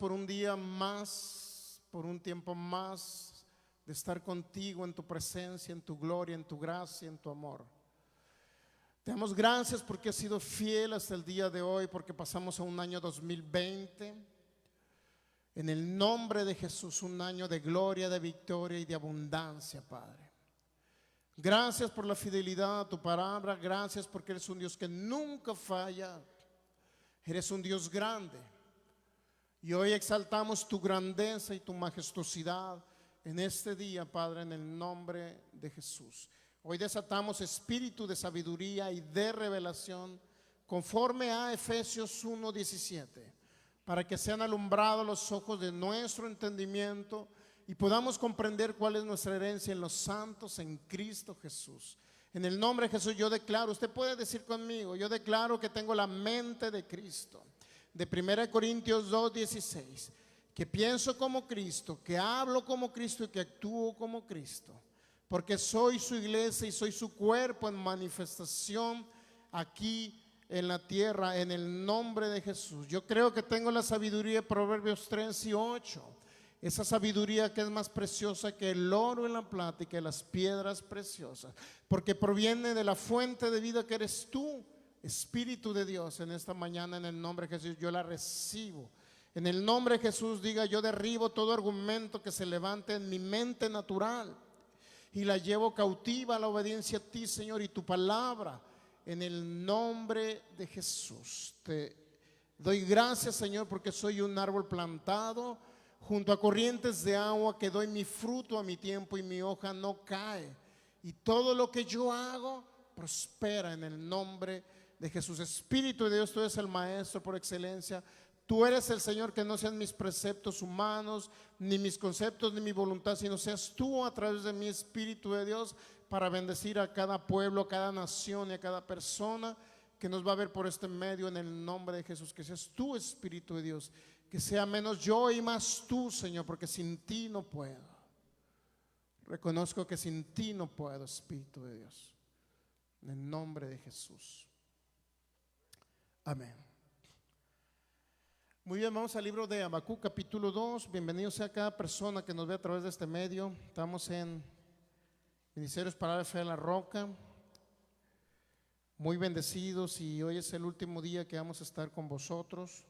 por un día más, por un tiempo más de estar contigo en tu presencia, en tu gloria, en tu gracia, en tu amor. Te damos gracias porque has sido fiel hasta el día de hoy, porque pasamos a un año 2020. En el nombre de Jesús, un año de gloria, de victoria y de abundancia, Padre. Gracias por la fidelidad a tu palabra. Gracias porque eres un Dios que nunca falla. Eres un Dios grande. Y hoy exaltamos tu grandeza y tu majestuosidad en este día, Padre, en el nombre de Jesús. Hoy desatamos espíritu de sabiduría y de revelación conforme a Efesios 1:17, para que sean alumbrados los ojos de nuestro entendimiento y podamos comprender cuál es nuestra herencia en los santos en Cristo Jesús. En el nombre de Jesús yo declaro, usted puede decir conmigo, yo declaro que tengo la mente de Cristo. De 1 Corintios 2:16, que pienso como Cristo, que hablo como Cristo y que actúo como Cristo, porque soy su iglesia y soy su cuerpo en manifestación aquí en la tierra, en el nombre de Jesús. Yo creo que tengo la sabiduría de Proverbios 3:8, esa sabiduría que es más preciosa que el oro y la plata y que las piedras preciosas, porque proviene de la fuente de vida que eres tú, Espíritu de Dios. En esta mañana, en el nombre de Jesús, yo la recibo. En el nombre de Jesús, diga: yo derribo todo argumento que se levante en mi mente natural y la llevo cautiva a la obediencia a ti, Señor, y tu palabra. En el nombre de Jesús te doy gracias, Señor, porque soy un árbol plantado junto a corrientes de agua, que doy mi fruto a mi tiempo y mi hoja no cae, y todo lo que yo hago prospera en el nombre de Jesús. Espíritu de Dios, tú eres el maestro por excelencia. Tú eres el Señor, que no sean mis preceptos humanos, ni mis conceptos, ni mi voluntad, sino seas tú a través de mi Espíritu de Dios, para bendecir a cada pueblo, a cada nación y a cada persona que nos va a ver por este medio, en el nombre de Jesús. Que seas tú, Espíritu de Dios, que sea menos yo y más tú, Señor, porque sin ti no puedo. Reconozco que sin ti no puedo, Espíritu de Dios, en el nombre de Jesús. Amén. Muy bien, vamos al libro de Habacuc, capítulo 2. Bienvenido sea cada persona que nos ve a través de este medio. Estamos en Ministerios Palabra de Fe en la Roca. Muy bendecidos, y hoy es el último día que vamos a estar con vosotros.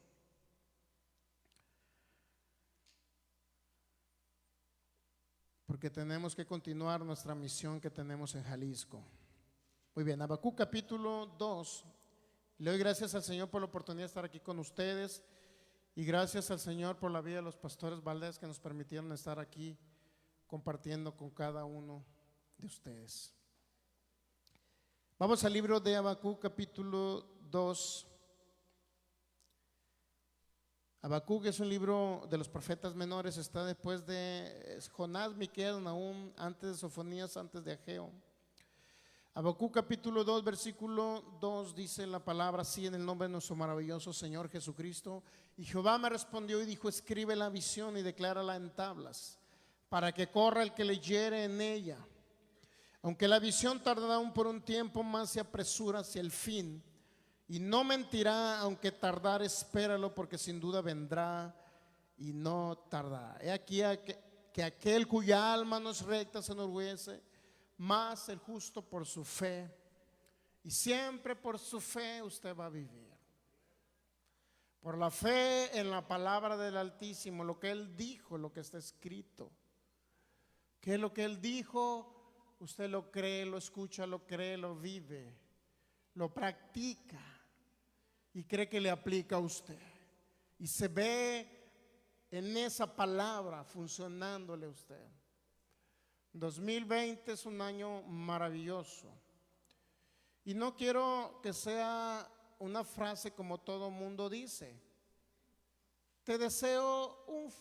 Porque tenemos que continuar nuestra misión que tenemos en Jalisco. Muy bien, Habacuc capítulo 2. Le doy gracias al Señor por la oportunidad de estar aquí con ustedes, y gracias al Señor por la vida de los pastores Valdés, que nos permitieron estar aquí compartiendo con cada uno de ustedes. Vamos al libro de Habacuc capítulo 2. Habacuc es un libro de los profetas menores, está después de Jonás, Miqueas, Nahum, antes de Sofonías, antes de Ageo. Habacuc capítulo 2 versículo 2 dice la palabra así: en el nombre de nuestro maravilloso Señor Jesucristo. Y Jehová me respondió y dijo: escribe la visión y declárala en tablas, para que corra el que leyere en ella. Aunque la visión tardará aún por un tiempo, más se apresura hacia el fin, y no mentirá, aunque tardar, espéralo, porque sin duda vendrá y no tardará. He aquí que aquel cuya alma no es recta se enorgullece, mas el justo por su fe, y siempre por su fe usted va a vivir. Por la fe en la palabra del Altísimo, lo que Él dijo, lo que está escrito. ¿Qué es lo que Él dijo? Usted lo cree, lo escucha, lo cree, lo vive, lo practica y cree que le aplica a usted. Y se ve en esa palabra funcionándole a usted. 2020 es un año maravilloso. Y no quiero que sea una frase como todo mundo dice. Te deseo un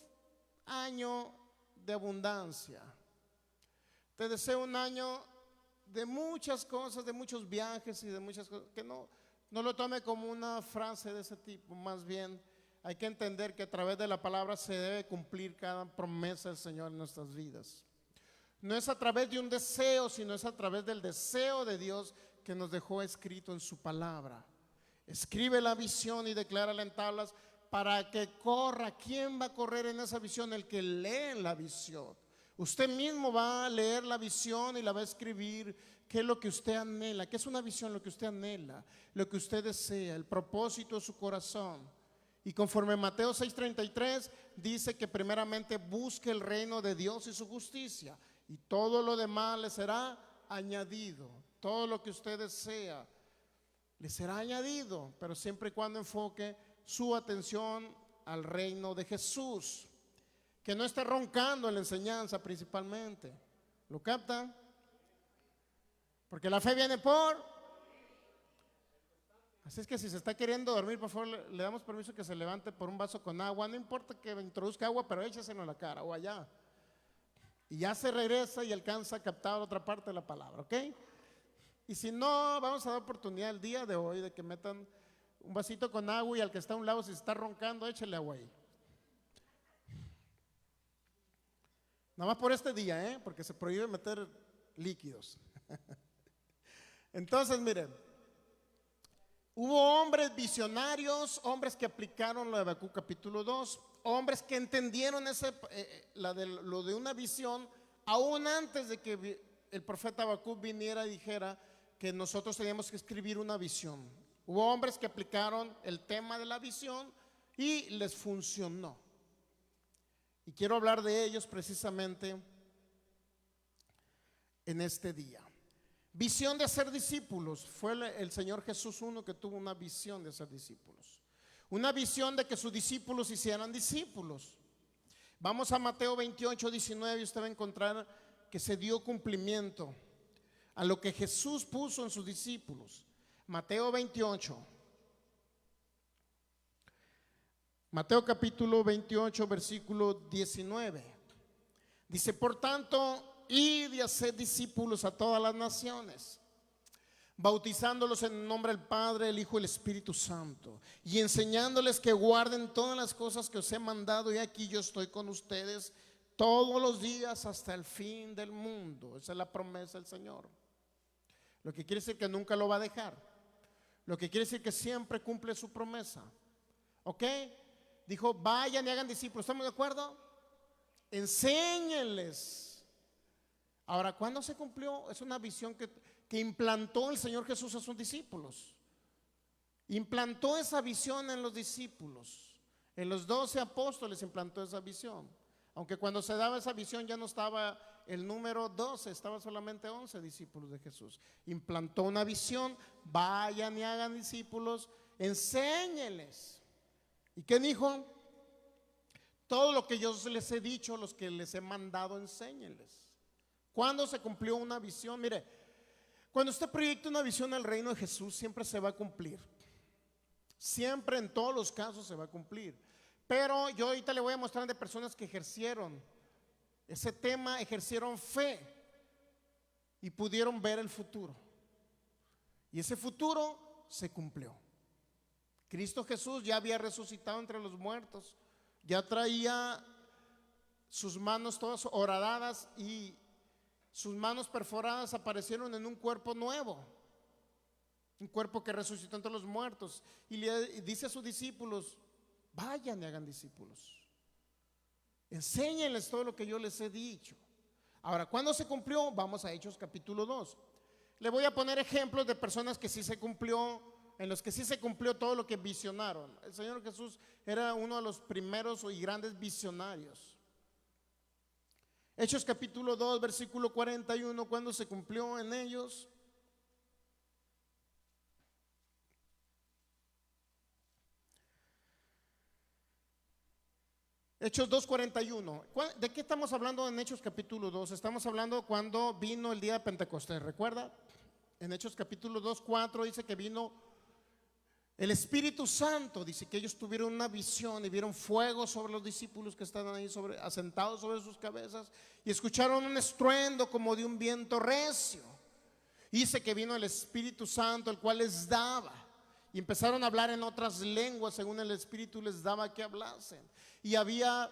año de abundancia. Te deseo un año de muchas cosas, de muchos viajes y de muchas cosas. Que no lo tome como una frase de ese tipo. Más bien hay que entender que a través de la palabra se debe cumplir cada promesa del Señor en nuestras vidas. No es a través de un deseo, sino es a través del deseo de Dios que nos dejó escrito en su palabra. Escribe la visión y declárala en tablas, para que corra. ¿Quién va a correr en esa visión? El que lee la visión. Usted mismo va a leer la visión y la va a escribir. ¿Qué es lo que usted anhela? ¿Qué es una visión? Lo que usted anhela, lo que usted desea, el propósito de su corazón. Y conforme Mateo 6:33 dice que primeramente busque el reino de Dios y su justicia, y todo lo demás le será añadido. Todo lo que usted desea le será añadido, pero siempre y cuando enfoque su atención al reino de Jesús, que no esté roncando en la enseñanza principalmente. ¿Lo captan? Porque la fe viene por. Así es que si se está queriendo dormir, por favor, le damos permiso que se levante por un vaso con agua. No importa que introduzca agua, pero écheselo en la cara o allá. Y ya se regresa y alcanza a captar otra parte de la palabra, ¿ok? Y si no, vamos a dar oportunidad el día de hoy de que metan un vasito con agua, y al que está a un lado, si está roncando, échele agua ahí. Nada más por este día, porque se prohíbe meter líquidos. Entonces, miren, hubo hombres visionarios, hombres que aplicaron lo de Habacuc capítulo 2, hombres que entendieron lo de una visión aún antes de que el profeta Habacuc viniera y dijera que nosotros teníamos que escribir una visión. Hubo hombres que aplicaron el tema de la visión y les funcionó. Y quiero hablar de ellos precisamente en este día. Visión de hacer discípulos. Fue el Señor Jesús uno que tuvo una visión de hacer discípulos. Una visión de que sus discípulos hicieran discípulos. Vamos a Mateo 28:19 y usted va a encontrar que se dio cumplimiento a lo que Jesús puso en sus discípulos. Mateo 28. Mateo capítulo 28, versículo 19. Dice, por tanto, id y haced discípulos a todas las naciones, bautizándolos en el nombre del Padre, el Hijo y el Espíritu Santo, y enseñándoles que guarden todas las cosas que os he mandado, y aquí yo estoy con ustedes todos los días hasta el fin del mundo. Esa es la promesa del Señor. Lo que quiere decir que nunca lo va a dejar. Lo que quiere decir que siempre cumple su promesa. ¿Ok? Dijo, vayan y hagan discípulos. ¿Estamos de acuerdo? Enséñenles. Ahora, ¿cuándo se cumplió? Es una visión que implantó el Señor Jesús a sus discípulos. Implantó esa visión en los discípulos. En los 12 apóstoles implantó esa visión. Aunque cuando se daba esa visión ya no estaba el número 12, estaba solamente 11 discípulos de Jesús. Implantó una visión, vayan y hagan discípulos, enséñenles. ¿Y qué dijo? Todo lo que yo les he dicho, los que les he mandado, enséñenles. ¿Cuándo se cumplió una visión? Mire, cuando usted proyecta una visión al reino de Jesús, siempre se va a cumplir. Siempre, en todos los casos, se va a cumplir. Pero yo ahorita le voy a mostrar de personas que ejercieron ese tema, ejercieron fe y pudieron ver el futuro. Y ese futuro se cumplió. Cristo Jesús ya había resucitado entre los muertos, ya traía sus manos todas horadadas y sus manos perforadas aparecieron en un cuerpo nuevo, un cuerpo que resucitó entre los muertos. Y le dice a sus discípulos, vayan y hagan discípulos, enséñenles todo lo que yo les he dicho. Ahora, ¿cuándo se cumplió? Vamos a Hechos capítulo 2. Le voy a poner ejemplos de personas que sí se cumplió, en los que sí se cumplió todo lo que visionaron. El Señor Jesús era uno de los primeros y grandes visionarios. Hechos capítulo 2, versículo 41, ¿cuándo se cumplió en ellos? Hechos 2:41. ¿De qué estamos hablando en Hechos capítulo 2? Estamos hablando cuando vino el día de Pentecostés, ¿recuerda? En Hechos capítulo 2:4 dice que vino el Espíritu Santo. Dice que ellos tuvieron una visión y vieron fuego sobre los discípulos que estaban ahí asentados sobre sus cabezas, y escucharon un estruendo como de un viento recio. Dice que vino el Espíritu Santo, el cual les daba, y empezaron a hablar en otras lenguas según el Espíritu les daba que hablasen. Y había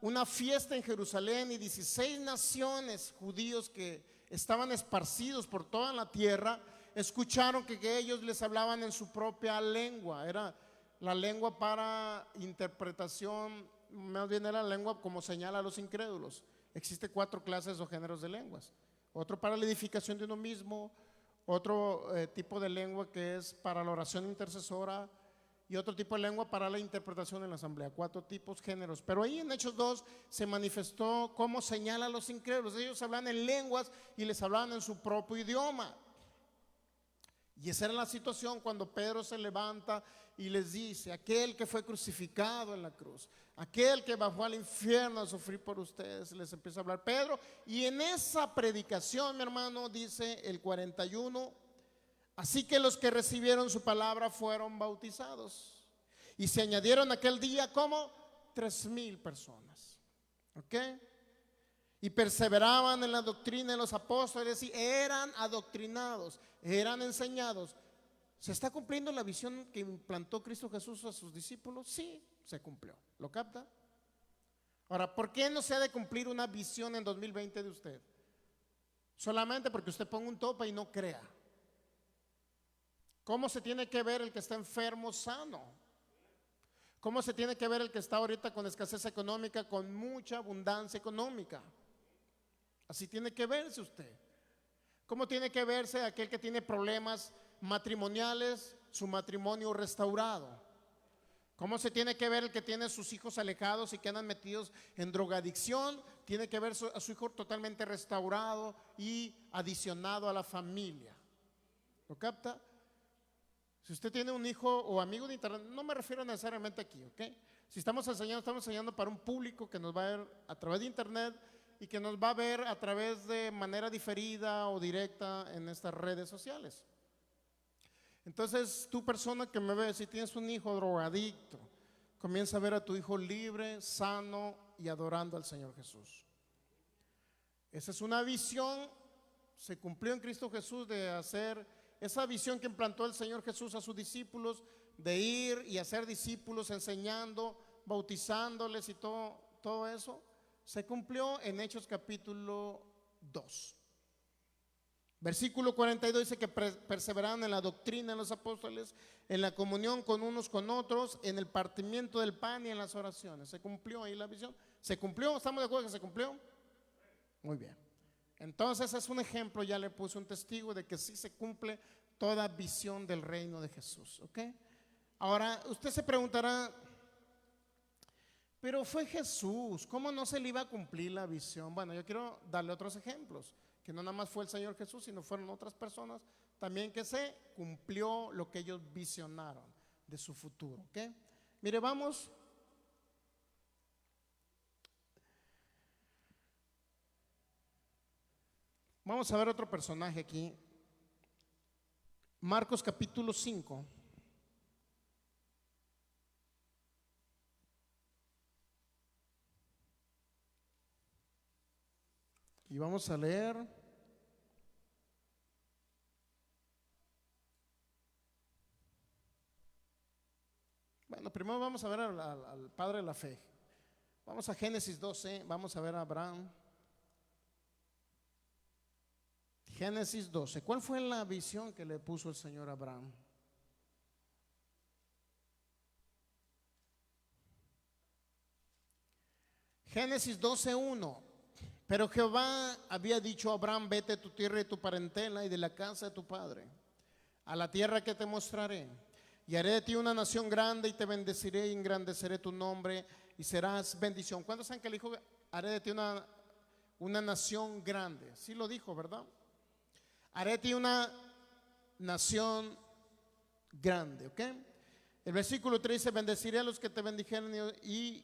una fiesta en Jerusalén, y 16 naciones judíos que estaban esparcidos por toda la tierra escucharon que ellos les hablaban en su propia lengua. Era la lengua para interpretación, más bien era la lengua como señala a los incrédulos. Existe 4 clases o géneros de lenguas. Otro para la edificación de uno mismo, otro tipo de lengua que es para la oración intercesora, y otro tipo de lengua para la interpretación en la asamblea. 4 tipos, géneros. Pero ahí en Hechos 2 se manifestó cómo señala a los incrédulos. Ellos hablan en lenguas y les hablaban en su propio idioma. Y esa era la situación cuando Pedro se levanta y les dice: aquel que fue crucificado en la cruz, aquel que bajó al infierno a sufrir por ustedes, les empieza a hablar Pedro. Y en esa predicación, mi hermano, dice el 41: así que los que recibieron su palabra fueron bautizados. Y se añadieron aquel día como 3,000 personas. ¿Ok? Y perseveraban en la doctrina de los apóstoles y eran adoctrinados, eran enseñados. ¿Se está cumpliendo la visión que implantó Cristo Jesús a sus discípulos? Sí, se cumplió. ¿Lo capta? Ahora, ¿por qué no se ha de cumplir una visión en 2020 de usted? Solamente porque usted ponga un tope y no crea. ¿Cómo se tiene que ver el que está enfermo sano? ¿Cómo se tiene que ver el que está ahorita con escasez económica con mucha abundancia económica? Así tiene que verse usted. ¿Cómo tiene que verse aquel que tiene problemas matrimoniales, su matrimonio restaurado? ¿Cómo se tiene que ver el que tiene sus hijos alejados y que andan metidos en drogadicción? Tiene que ver a su hijo totalmente restaurado y adicionado a la familia. ¿Lo capta? Si usted tiene un hijo o amigo de internet, no me refiero necesariamente aquí, ¿ok? Si estamos enseñando para un público que nos va a ver a través de internet y que nos va a ver a través de manera diferida o directa en estas redes sociales. Entonces, tú, persona que me ves, si tienes un hijo drogadicto, comienza a ver a tu hijo libre, sano y adorando al Señor Jesús. Esa es una visión, se cumplió en Cristo Jesús, de hacer esa visión que implantó el Señor Jesús a sus discípulos, de ir y hacer discípulos enseñando, bautizándoles y todo eso. Se cumplió en Hechos capítulo 2. Versículo 42 dice que perseveraron en la doctrina de los apóstoles, en la comunión con unos con otros, en el partimiento del pan y en las oraciones. ¿Se cumplió ahí la visión? ¿Se cumplió? ¿Estamos de acuerdo que se cumplió? Muy bien. Entonces es un ejemplo, ya le puse un testigo de que sí se cumple toda visión del reino de Jesús. ¿Ok? Ahora, usted se preguntará: pero fue Jesús, ¿cómo no se le iba a cumplir la visión? Bueno, yo quiero darle otros ejemplos, que no nada más fue el Señor Jesús, sino fueron otras personas también que se cumplió lo que ellos visionaron de su futuro. ¿Ok? Mire, vamos a ver otro personaje aquí. Marcos capítulo 5. Y vamos a leer primero vamos a ver al padre de la fe. Vamos a Génesis 12, vamos a ver a Abraham. Génesis 12, ¿cuál fue la visión que le puso el Señor a Abraham? Génesis 12:1. Pero Jehová había dicho a Abraham: vete de tu tierra y tu parentela y de la casa de tu padre a la tierra que te mostraré, y haré de ti una nación grande, y te bendeciré y engrandeceré tu nombre, y serás bendición. ¿Cuántos saben que le dijo: haré de ti una nación grande? Sí lo dijo, ¿verdad? Haré de ti una nación grande, ¿ok? El versículo 3 dice: bendeciré a los que te bendijeren y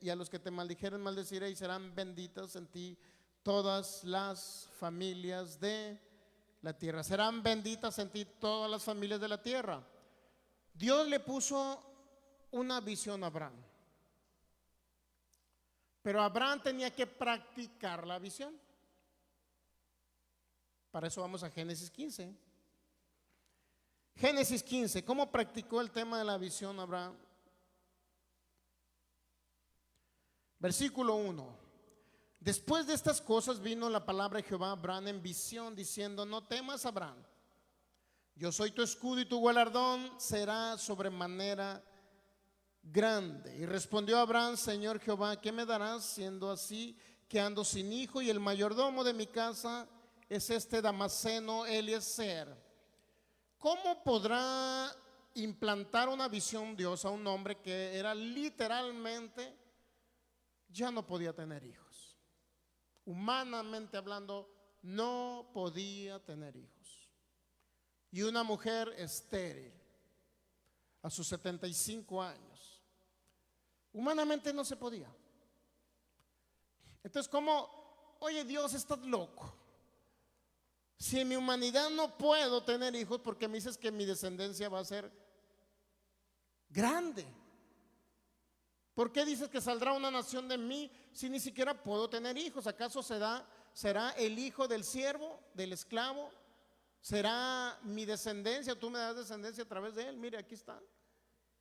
a los que te maldijeren maldeciré, y serán benditas en ti todas las familias de la tierra. Serán benditas en ti todas las familias de la tierra. Dios le puso una visión a Abraham, pero Abraham tenía que practicar la visión. Para eso vamos a Génesis 15. Génesis 15, ¿cómo practicó el tema de la visión Abraham? Versículo 1. Después de estas cosas vino la palabra de Jehová a Abraham en visión, diciendo: no temas, Abraham, yo soy tu escudo y tu galardón será sobremanera grande. Y respondió Abraham: Señor Jehová, ¿qué me darás siendo así que ando sin hijo y el mayordomo de mi casa es este Damaseno Eliezer? ¿Cómo podrá implantar una visión Dios a un hombre que era literalmente, ya no podía tener hijos? Humanamente hablando, no podía tener hijos. Y una mujer estéril a sus 75 años. Humanamente no se podía. Entonces, ¿cómo? Oye, Dios, estás loco. Si en mi humanidad no puedo tener hijos, porque me dices que mi descendencia va a ser grande. ¿Por qué dices que saldrá una nación de mí si ni siquiera puedo tener hijos? ¿Acaso será el hijo del siervo, del esclavo? ¿Será mi descendencia? Tú me das descendencia a través de él. Mire, aquí está.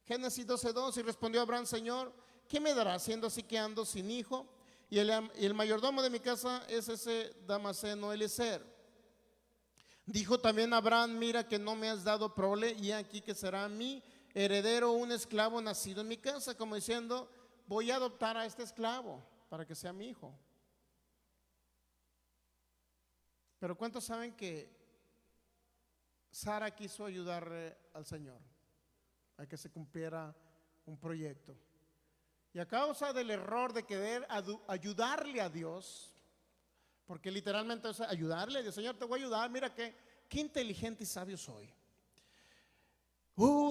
Génesis 12:2. Y respondió Abraham: Señor, ¿qué me dará siendo así que ando sin hijo? Y el mayordomo de mi casa es ese Damaseno Eliezer. Dijo también Abraham: mira que no me has dado prole, y aquí que será mi heredero un esclavo nacido en mi casa. Como diciendo, voy a adoptar a este esclavo para que sea mi hijo. Pero ¿cuántos saben que Sara quiso ayudarle al Señor a que se cumpliera un proyecto? Y a causa del error de querer ayudarle a Dios, porque literalmente es ayudarle a Dios. Señor, te voy a ayudar, mira qué inteligente y sabio soy.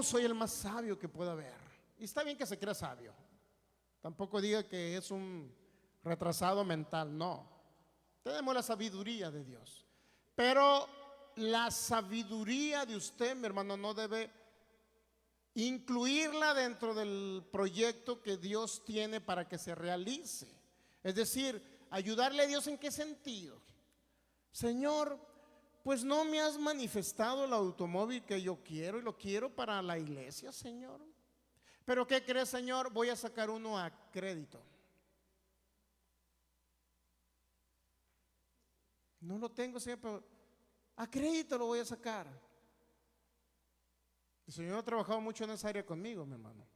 Soy el más sabio que pueda haber. Y está bien que se crea sabio. Tampoco diga que es un retrasado mental, no. Tenemos la sabiduría de Dios. Pero la sabiduría de usted, mi hermano, no debe incluirla dentro del proyecto que Dios tiene para que se realice. Es decir, ayudarle a Dios, ¿en qué sentido? Señor, pues no me has manifestado el automóvil que yo quiero, y lo quiero para la iglesia, Señor. Pero ¿qué crees, Señor? Voy a sacar uno a crédito. No lo tengo, Señor, pero a crédito lo voy a sacar. El Señor ha trabajado mucho en esa área conmigo, mi hermano.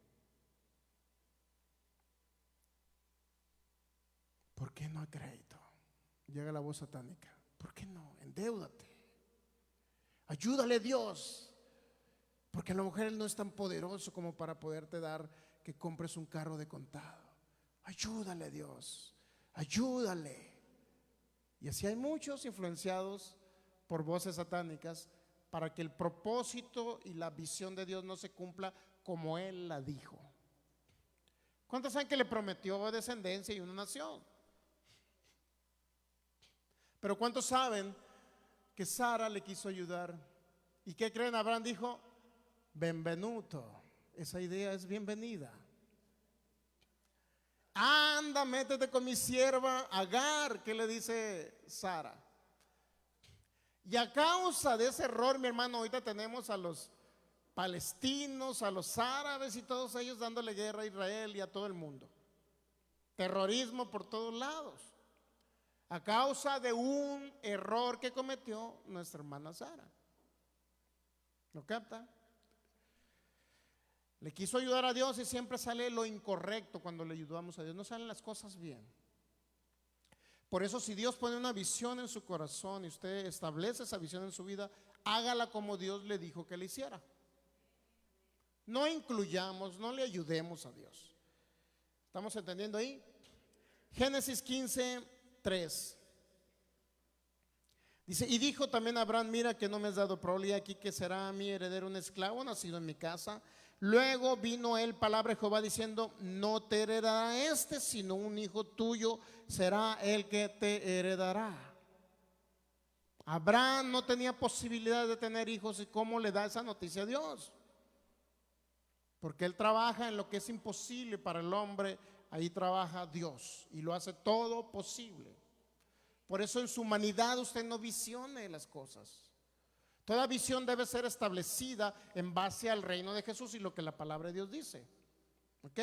¿Por qué no a crédito? Llega la voz satánica. ¿Por qué no? Endeúdate. Ayúdale a Dios. Porque a lo mejor Él no es tan poderoso como para poderte dar que compres un carro de contado. Ayúdale a Dios. Ayúdale. Y así hay muchos influenciados por voces satánicas para que el propósito y la visión de Dios no se cumpla como Él la dijo. ¿Cuántos saben que le prometió descendencia y una nación? Pero ¿cuántos saben que Sara le quiso ayudar? ¿Y qué creen? Abraham dijo: benvenuto. Esa idea es bienvenida. Anda, métete con mi sierva Agar. ¿Qué le dice Sara? Y a causa de ese error, mi hermano, ahorita tenemos a los palestinos, a los árabes y todos ellos dándole guerra a Israel y a todo el mundo. Terrorismo por todos lados. A causa de un error que cometió nuestra hermana Sara. ¿Lo capta? Le quiso ayudar a Dios y siempre sale lo incorrecto cuando le ayudamos a Dios. No salen las cosas bien. Por eso, si Dios pone una visión en su corazón y usted establece esa visión en su vida, hágala como Dios le dijo que le hiciera. No incluyamos, no le ayudemos a Dios. ¿Estamos entendiendo ahí? Génesis 15:3. Dice: y dijo también Abraham: mira que no me has dado prole, aquí que será mi heredero un esclavo nacido en mi casa. Luego vino él palabra de Jehová diciendo: no te heredará este, sino un hijo tuyo será el que te heredará. Abraham no tenía posibilidad de tener hijos. ¿Y cómo le da esa noticia a Dios? Porque él trabaja en lo que es imposible para el hombre. Ahí trabaja Dios y lo hace todo posible. Por eso en su humanidad usted no visione las cosas. Toda visión debe ser establecida en base al reino de Jesús y lo que la palabra de Dios dice. ¿Ok?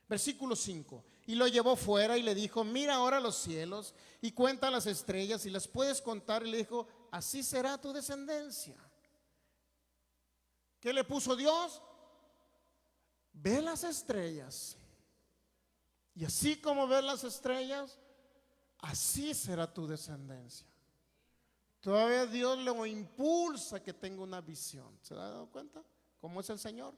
Versículo 5. Y lo llevó fuera y le dijo: mira ahora los cielos y cuenta las estrellas, y las puedes contar. Y le dijo: así será tu descendencia. ¿Qué le puso Dios? ve las estrellas, y así como ves las estrellas, así será tu descendencia. Todavía Dios le impulsa que tenga una visión. ¿Se ha dado cuenta cómo es el Señor?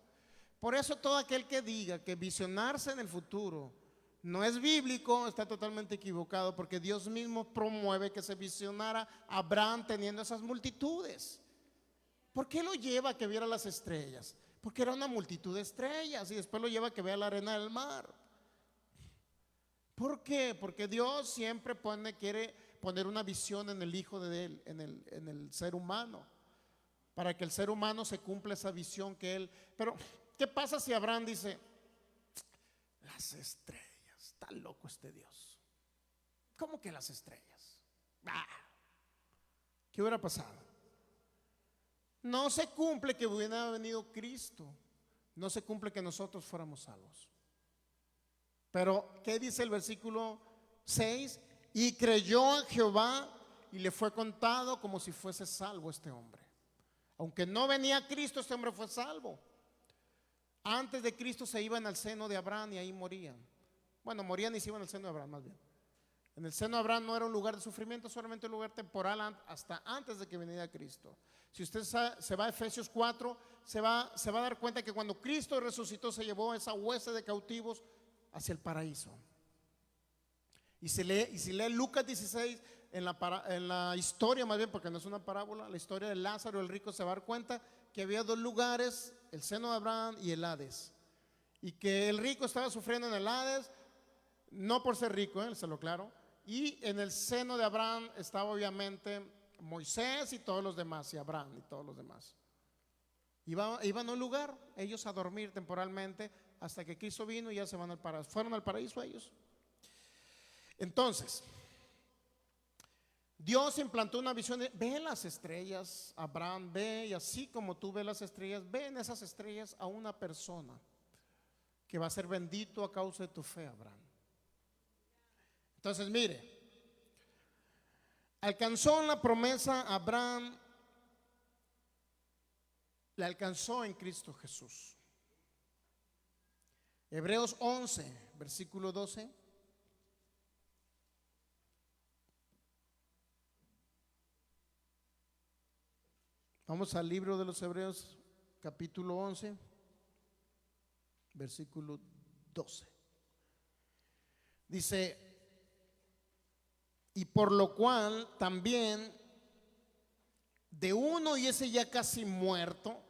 Por eso todo aquel que diga que visionarse en el futuro no es bíblico está totalmente equivocado, porque Dios mismo promueve que se visionara a Abraham teniendo esas multitudes. ¿Por qué lo lleva a que viera las estrellas? Porque era una multitud de estrellas, y después lo lleva a que vea la arena del mar. ¿Por qué? Porque Dios siempre quiere poner una visión en el hijo de él, en el ser humano, para que el ser humano se cumpla esa visión que él. Pero ¿qué pasa si Abraham dice: las estrellas, está loco este Dios? ¿Cómo que las estrellas? ¿Qué hubiera pasado? No se cumple que hubiera venido Cristo, no se cumple que nosotros fuéramos salvos. Pero ¿qué dice el versículo 6? Y creyó a Jehová y le fue contado como si fuese salvo este hombre. Aunque no venía Cristo, este hombre fue salvo. Antes de Cristo se iban al seno de Abraham y ahí morían. Bueno, morían y se iban al seno de Abraham más bien. En el seno de Abraham no era un lugar de sufrimiento, solamente un lugar temporal hasta antes de que viniera Cristo. Si usted se va a Efesios 4, se va a dar cuenta que cuando Cristo resucitó se llevó esa hueste de cautivos hacia el paraíso. Y si lee Lucas 16, en la historia más bien, porque no es una parábola, la historia de Lázaro el rico, se va a dar cuenta que había dos lugares, el seno de Abraham y el Hades, y que el rico estaba sufriendo en el Hades, no por ser rico, se lo aclaro, y en el seno de Abraham estaba obviamente Moisés y todos los demás, y Abraham y todos los demás. Iban a un lugar, ellos a dormir temporalmente, hasta que Cristo vino y ya se van al paraíso. Fueron al paraíso ellos. Entonces, Dios implantó una visión de: ve las estrellas, Abraham, ve, y así como tú ves las estrellas, ve en esas estrellas a una persona que va a ser bendito a causa de tu fe, Abraham. Entonces, mire, alcanzó la promesa Abraham, la alcanzó en Cristo Jesús. Hebreos 11, versículo 12. Vamos al libro de los Hebreos, capítulo 11, versículo 12. Dice: y por lo cual también de uno, y ese ya casi muerto,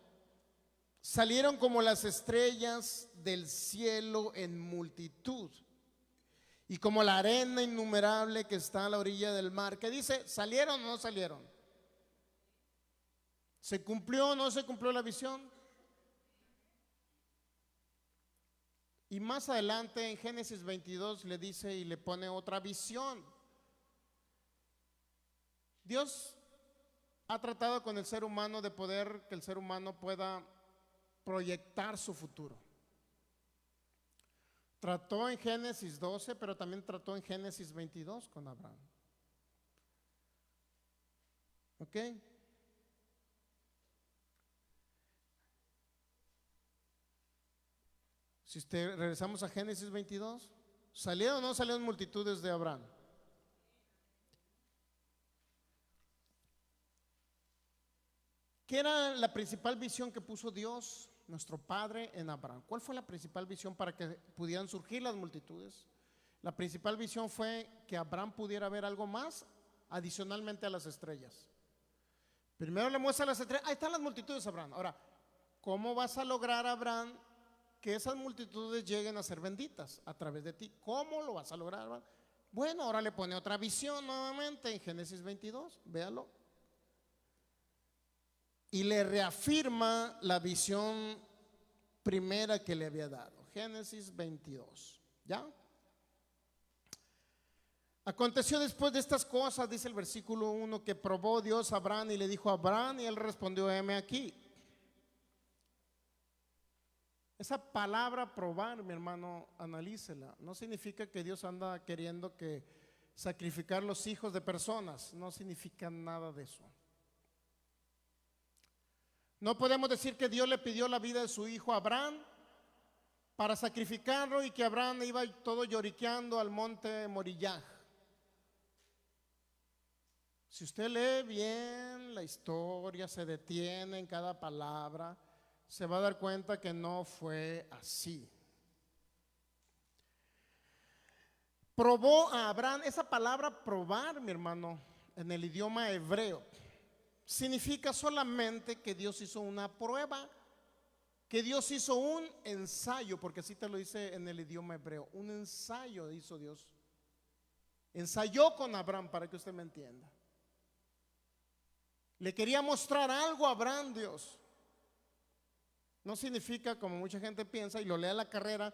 salieron como las estrellas del cielo en multitud, y como la arena innumerable que está a la orilla del mar. ¿Qué dice? ¿Salieron o no salieron? ¿Se cumplió o no se cumplió la visión? Y más adelante en Génesis 22 le dice y le pone otra visión. Dios ha tratado con el ser humano de poder que el ser humano pueda proyectar su futuro. Trató en Génesis 12, pero también trató en Génesis 22 con Abraham. ¿Ok? Si regresamos a Génesis 22, ¿salieron o no salieron multitudes de Abraham? ¿Qué era la principal visión que puso Dios, nuestro Padre, en Abraham? ¿Cuál fue la principal visión para que pudieran surgir las multitudes? La principal visión fue que Abraham pudiera ver algo más adicionalmente a las estrellas. Primero le muestra las estrellas, ahí están las multitudes, Abraham. Ahora, ¿cómo vas a lograr, Abraham, que esas multitudes lleguen a ser benditas a través de ti? ¿Cómo lo vas a lograr, Abraham? Bueno, ahora le pone otra visión nuevamente en Génesis 22, véalo. Y le reafirma la visión primera que le había dado. Génesis 22, ¿ya? Aconteció después de estas cosas, dice el versículo 1, que probó Dios a Abraham y le dijo a Abraham, y él respondió: heme aquí. Esa palabra probar, mi hermano, analícela. No significa que Dios anda queriendo que sacrificar los hijos de personas. No significa nada de eso. No podemos decir que Dios le pidió la vida de su hijo a Abraham para sacrificarlo y que Abraham iba todo lloriqueando al monte Moriah. Si usted lee bien la historia, se detiene en cada palabra, se va a dar cuenta que no fue así. Probó a Abraham. Esa palabra probar, mi hermano, en el idioma hebreo, significa solamente que Dios hizo una prueba, que Dios hizo un ensayo, porque así te lo dice en el idioma hebreo. Un ensayo hizo Dios. Ensayó con Abraham, para que usted me entienda. Le quería mostrar algo a Abraham, Dios. No significa, como mucha gente piensa y lo lee a la carrera,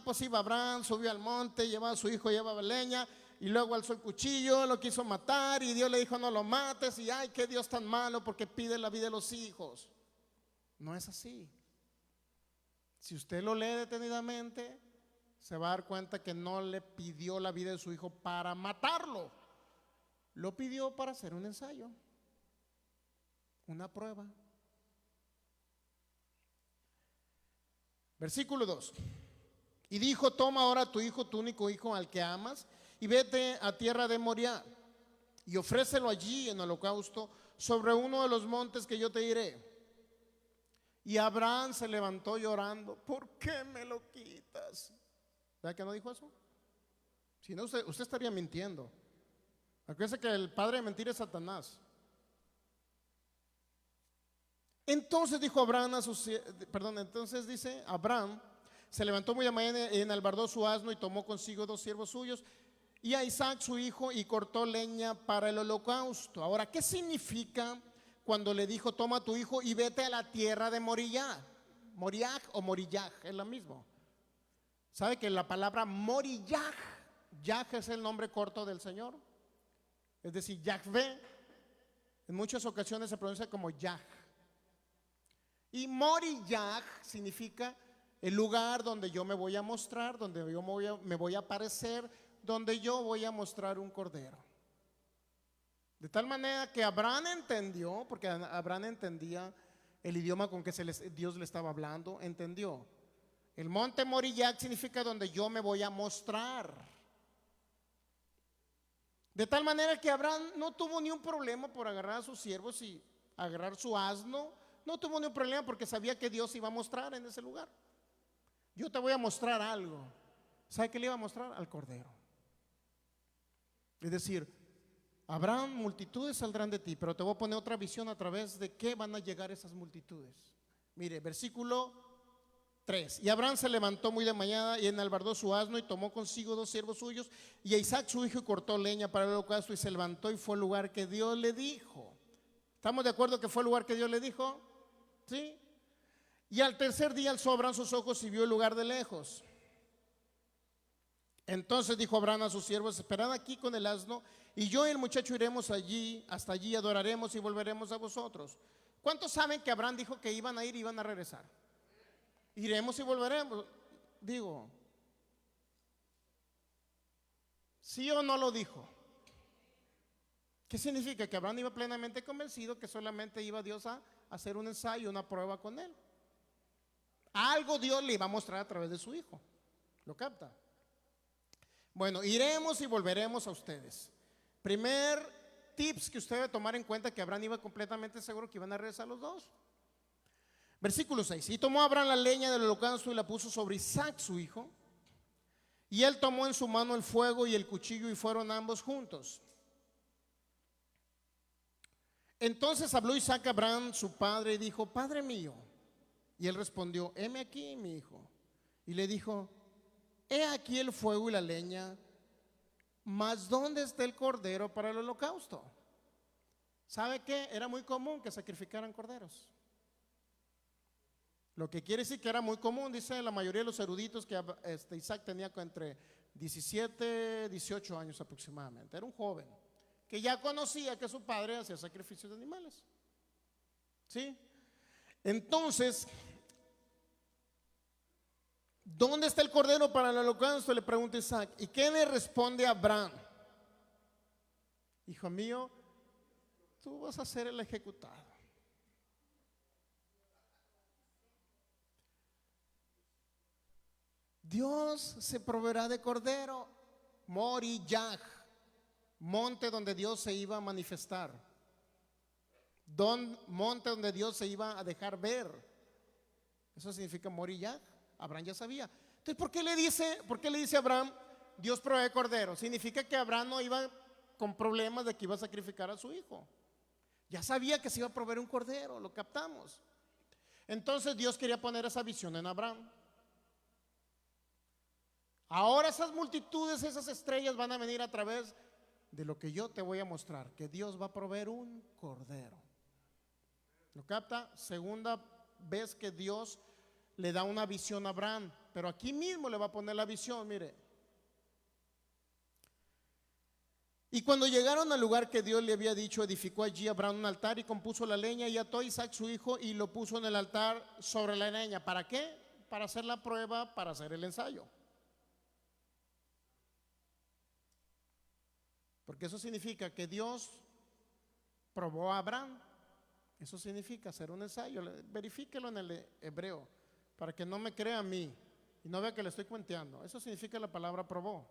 pues iba Abraham, subió al monte, llevaba a su hijo, llevaba leña, y luego alzó el cuchillo, lo quiso matar, y Dios le dijo no lo mates, y ay, qué Dios tan malo porque pide la vida de los hijos. No es así. Si usted lo lee detenidamente, se va a dar cuenta que no le pidió la vida de su hijo para matarlo, lo pidió para hacer un ensayo, una prueba. Versículo 2. Y dijo: toma ahora a tu hijo, tu único hijo al que amas, y vete a tierra de Moriah, y ofrécelo allí en holocausto sobre uno de los montes que yo te diré. Y Abraham se levantó llorando: ¿por qué me lo quitas? ¿Verdad que no dijo eso? Si no, usted estaría mintiendo. Acuérdese que el padre de mentir es Satanás. Entonces dijo Abraham entonces dice Abraham se levantó muy de mañana y enalbardó su asno y tomó consigo 2 siervos suyos y a Isaac su hijo y cortó leña para el holocausto. Ahora, ¿qué significa cuando le dijo toma a tu hijo y vete a la tierra de Moriah? Moriah o Moriah es lo mismo. ¿Sabe que la palabra Moriah, Yah es el nombre corto del Señor? Es decir, Yahvé en muchas ocasiones se pronuncia como Yah. Y Moriah significa el lugar donde yo me voy a mostrar, donde yo me voy a aparecer, donde yo voy a mostrar un cordero. De tal manera que Abraham entendió, porque Abraham entendía el idioma con que Dios le estaba hablando, entendió. El monte Moriah significa donde yo me voy a mostrar. De tal manera que Abraham no tuvo ni un problema por agarrar a sus siervos y agarrar su asno. No tuvo ningún problema porque sabía que Dios iba a mostrar en ese lugar. Yo te voy a mostrar algo. ¿Sabe qué le iba a mostrar? Al cordero. Es decir, Abraham, multitudes saldrán de ti, pero te voy a poner otra visión a través de qué van a llegar esas multitudes. Mire, versículo 3. Y Abraham se levantó muy de mañana y enalbardó su asno y tomó consigo 2 siervos suyos y a Isaac su hijo y cortó leña para el holocausto y se levantó y fue al lugar que Dios le dijo. ¿Estamos de acuerdo que fue el lugar que Dios le dijo? ¿Sí? Y al tercer día alzó Abraham sus ojos y vio el lugar de lejos. Entonces dijo Abraham a sus siervos: esperad aquí con el asno, y yo y el muchacho iremos allí, hasta allí adoraremos y volveremos a vosotros. ¿Cuántos saben que Abraham dijo que iban a ir y iban a regresar? Iremos y volveremos. Digo, ¿sí o no lo dijo? ¿Qué significa? Que Abraham iba plenamente convencido que solamente iba Dios a hacer un ensayo, una prueba con él. Algo Dios le iba a mostrar a través de su hijo. ¿Lo capta? Bueno, iremos y volveremos a ustedes. Primer tips que usted debe tomar en cuenta: que Abraham iba completamente seguro que iban a regresar los dos. Versículo 6. Y tomó Abraham la leña del holocausto y la puso sobre Isaac su hijo, y él tomó en su mano el fuego y el cuchillo y fueron ambos juntos. Entonces habló Isaac a Abraham su padre y dijo: Padre mío. Y él respondió: heme aquí, mi hijo. Y le dijo: he aquí el fuego y la leña, mas ¿dónde está el cordero para el holocausto? ¿Sabe qué? Era muy común que sacrificaran corderos. Lo que quiere decir que era muy común, dice la mayoría de los eruditos, que Isaac tenía entre 17, 18 años aproximadamente. Era un joven que ya conocía que su padre hacía sacrificios de animales. ¿Sí? Entonces, ¿dónde está el cordero para el holocausto?, le pregunta Isaac. ¿Y qué le responde Abraham? Hijo mío, tú vas a ser el ejecutado. Dios se proveerá de cordero. Moriyah, monte donde Dios se iba a manifestar, monte donde Dios se iba a dejar ver. Eso significa Moriyah. Abraham ya sabía. Entonces, ¿por qué le dice a Abraham, Dios provee cordero? Significa que Abraham no iba con problemas de que iba a sacrificar a su hijo. Ya sabía que se iba a proveer un cordero, lo captamos. Entonces Dios quería poner esa visión en Abraham. Ahora esas multitudes, esas estrellas van a venir a través de lo que yo te voy a mostrar, que Dios va a proveer un cordero. ¿Lo capta? Segunda vez que Dios le da una visión a Abraham, pero aquí mismo le va a poner la visión, mire. Y cuando llegaron al lugar que Dios le había dicho, edificó allí Abraham un altar y compuso la leña y ató a Isaac su hijo y lo puso en el altar sobre la leña. ¿Para qué? Para hacer la prueba, para hacer el ensayo. Porque eso significa que Dios probó a Abraham. Eso significa hacer un ensayo. Verifíquelo en el hebreo para que no me crea a mí y no vea que le estoy cuenteando. Eso significa la palabra probó.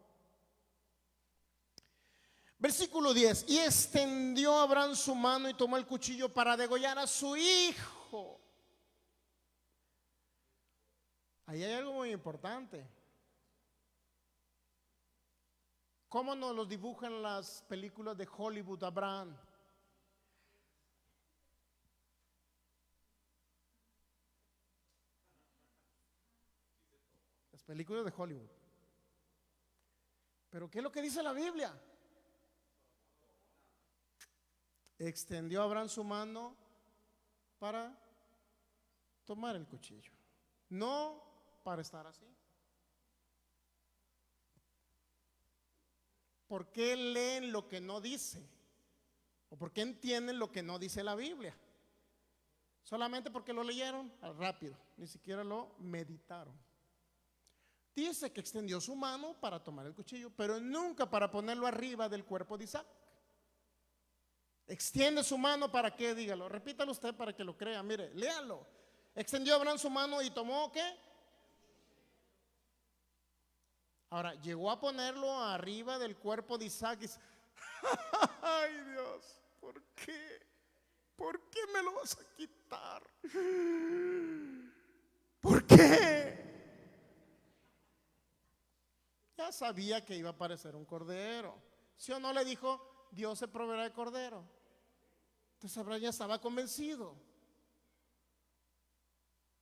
Versículo 10. Y extendió Abraham su mano y tomó el cuchillo para degollar a su hijo. Ahí hay algo muy importante. ¿Cómo nos los dibujan las películas de Hollywood, Abraham? Las películas de Hollywood. Pero ¿qué es lo que dice la Biblia? Extendió Abraham su mano para tomar el cuchillo, no para estar así. ¿Por qué leen lo que no dice? ¿O por qué entienden lo que no dice la Biblia? Solamente porque lo leyeron rápido, ni siquiera lo meditaron. Dice que extendió su mano para tomar el cuchillo, pero nunca para ponerlo arriba del cuerpo de Isaac. Extiende su mano para qué, dígalo, repítalo usted para que lo crea, mire, léalo. Extendió Abraham su mano y tomó ¿qué? Ahora, llegó a ponerlo arriba del cuerpo de Isaac y ay Dios, ¿por qué? ¿Por qué me lo vas a quitar? ¿Por qué? Ya sabía que iba a aparecer un cordero. ¿Sí o no le dijo, Dios se proveerá de cordero? Entonces Abraham ya estaba convencido.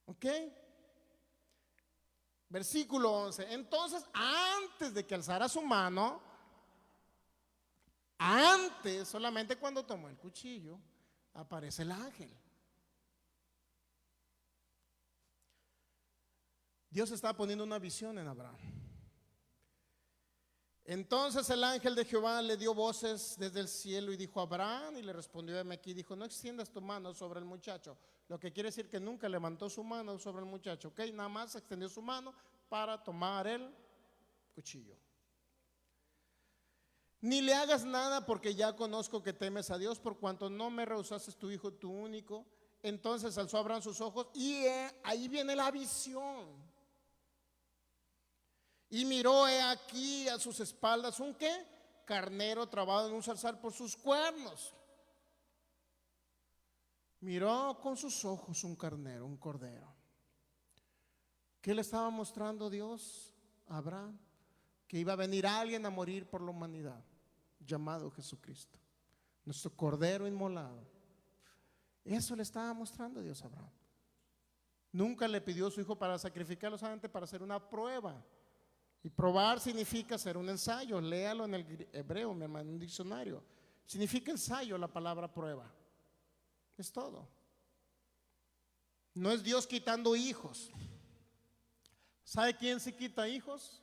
¿Ok? Versículo 11. Entonces, antes de que alzara su mano, antes, solamente cuando tomó el cuchillo, aparece el ángel. Dios estaba poniendo una visión en Abraham. Entonces el ángel de Jehová le dio voces desde el cielo y dijo a Abraham, y le respondió heme aquí, dijo, no extiendas tu mano sobre el muchacho. Lo que quiere decir que nunca levantó su mano sobre el muchacho, ok, nada más extendió su mano para tomar el cuchillo. Ni le hagas nada porque ya conozco que temes a Dios, por cuanto no me rehusaste tu hijo, tu único. Entonces alzó Abraham sus ojos y ahí viene la visión. Y miró aquí a sus espaldas un ¿qué? Carnero trabado en un zarzal por sus cuernos. Miró con sus ojos un carnero, un cordero. ¿Qué le estaba mostrando Dios a Abraham? Que iba a venir alguien a morir por la humanidad, llamado Jesucristo, nuestro cordero inmolado. Eso le estaba mostrando Dios a Abraham. Nunca le pidió a su hijo para sacrificarlo, solamente para hacer una prueba. Y probar significa hacer un ensayo. Léalo en el hebreo, mi hermano, en un diccionario. Significa ensayo la palabra prueba. Es todo. No es Dios quitando hijos. ¿Sabe quién se quita hijos?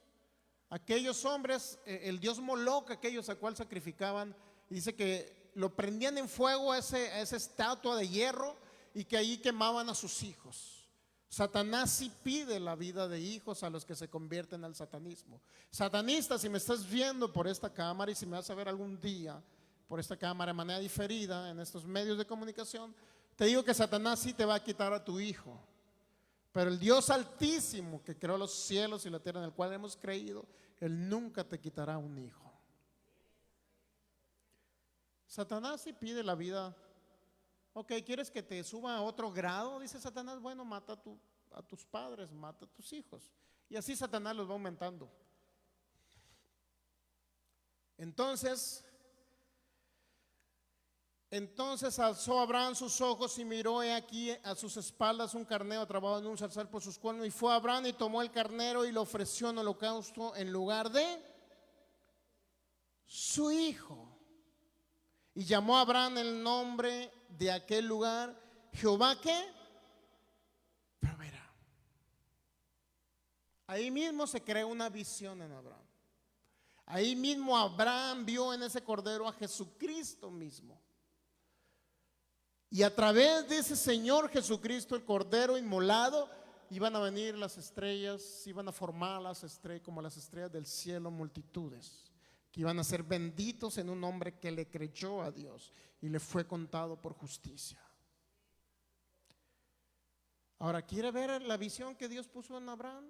Aquellos hombres, el dios Moloch, aquellos a cual sacrificaban, y dice que lo prendían en fuego a esa estatua de hierro y que ahí quemaban a sus hijos. Satanás sí pide la vida de hijos a los que se convierten al satanismo. Satanista, si me estás viendo por esta cámara y si me vas a ver algún día por esta cámara de manera diferida en estos medios de comunicación, te digo que Satanás sí te va a quitar a tu hijo. Pero el Dios altísimo que creó los cielos y la tierra, en el cual hemos creído, Él nunca te quitará un hijo. Satanás sí pide la vida. Ok, ¿quieres que te suba a otro grado? Dice Satanás, bueno, mata a tus padres, mata a tus hijos. Y así Satanás los va aumentando. Entonces alzó Abraham sus ojos y miró, he aquí a sus espaldas un carnero trabado en un zarzal por sus cuernos. Y fue Abraham y tomó el carnero y lo ofreció en holocausto en lugar de su hijo. Y llamó a Abraham el nombre de aquel lugar, Jehová ¿qué? Proveerá. Ahí mismo se creó una visión en Abraham. Ahí mismo Abraham vio en ese cordero a Jesucristo mismo. Y a través de ese Señor Jesucristo, el cordero inmolado, iban a venir las estrellas, iban a formar las estrellas, como las estrellas del cielo, multitudes que iban a ser benditos en un hombre que le creyó a Dios y le fue contado por justicia. Ahora, ¿quiere ver la visión que Dios puso en Abraham?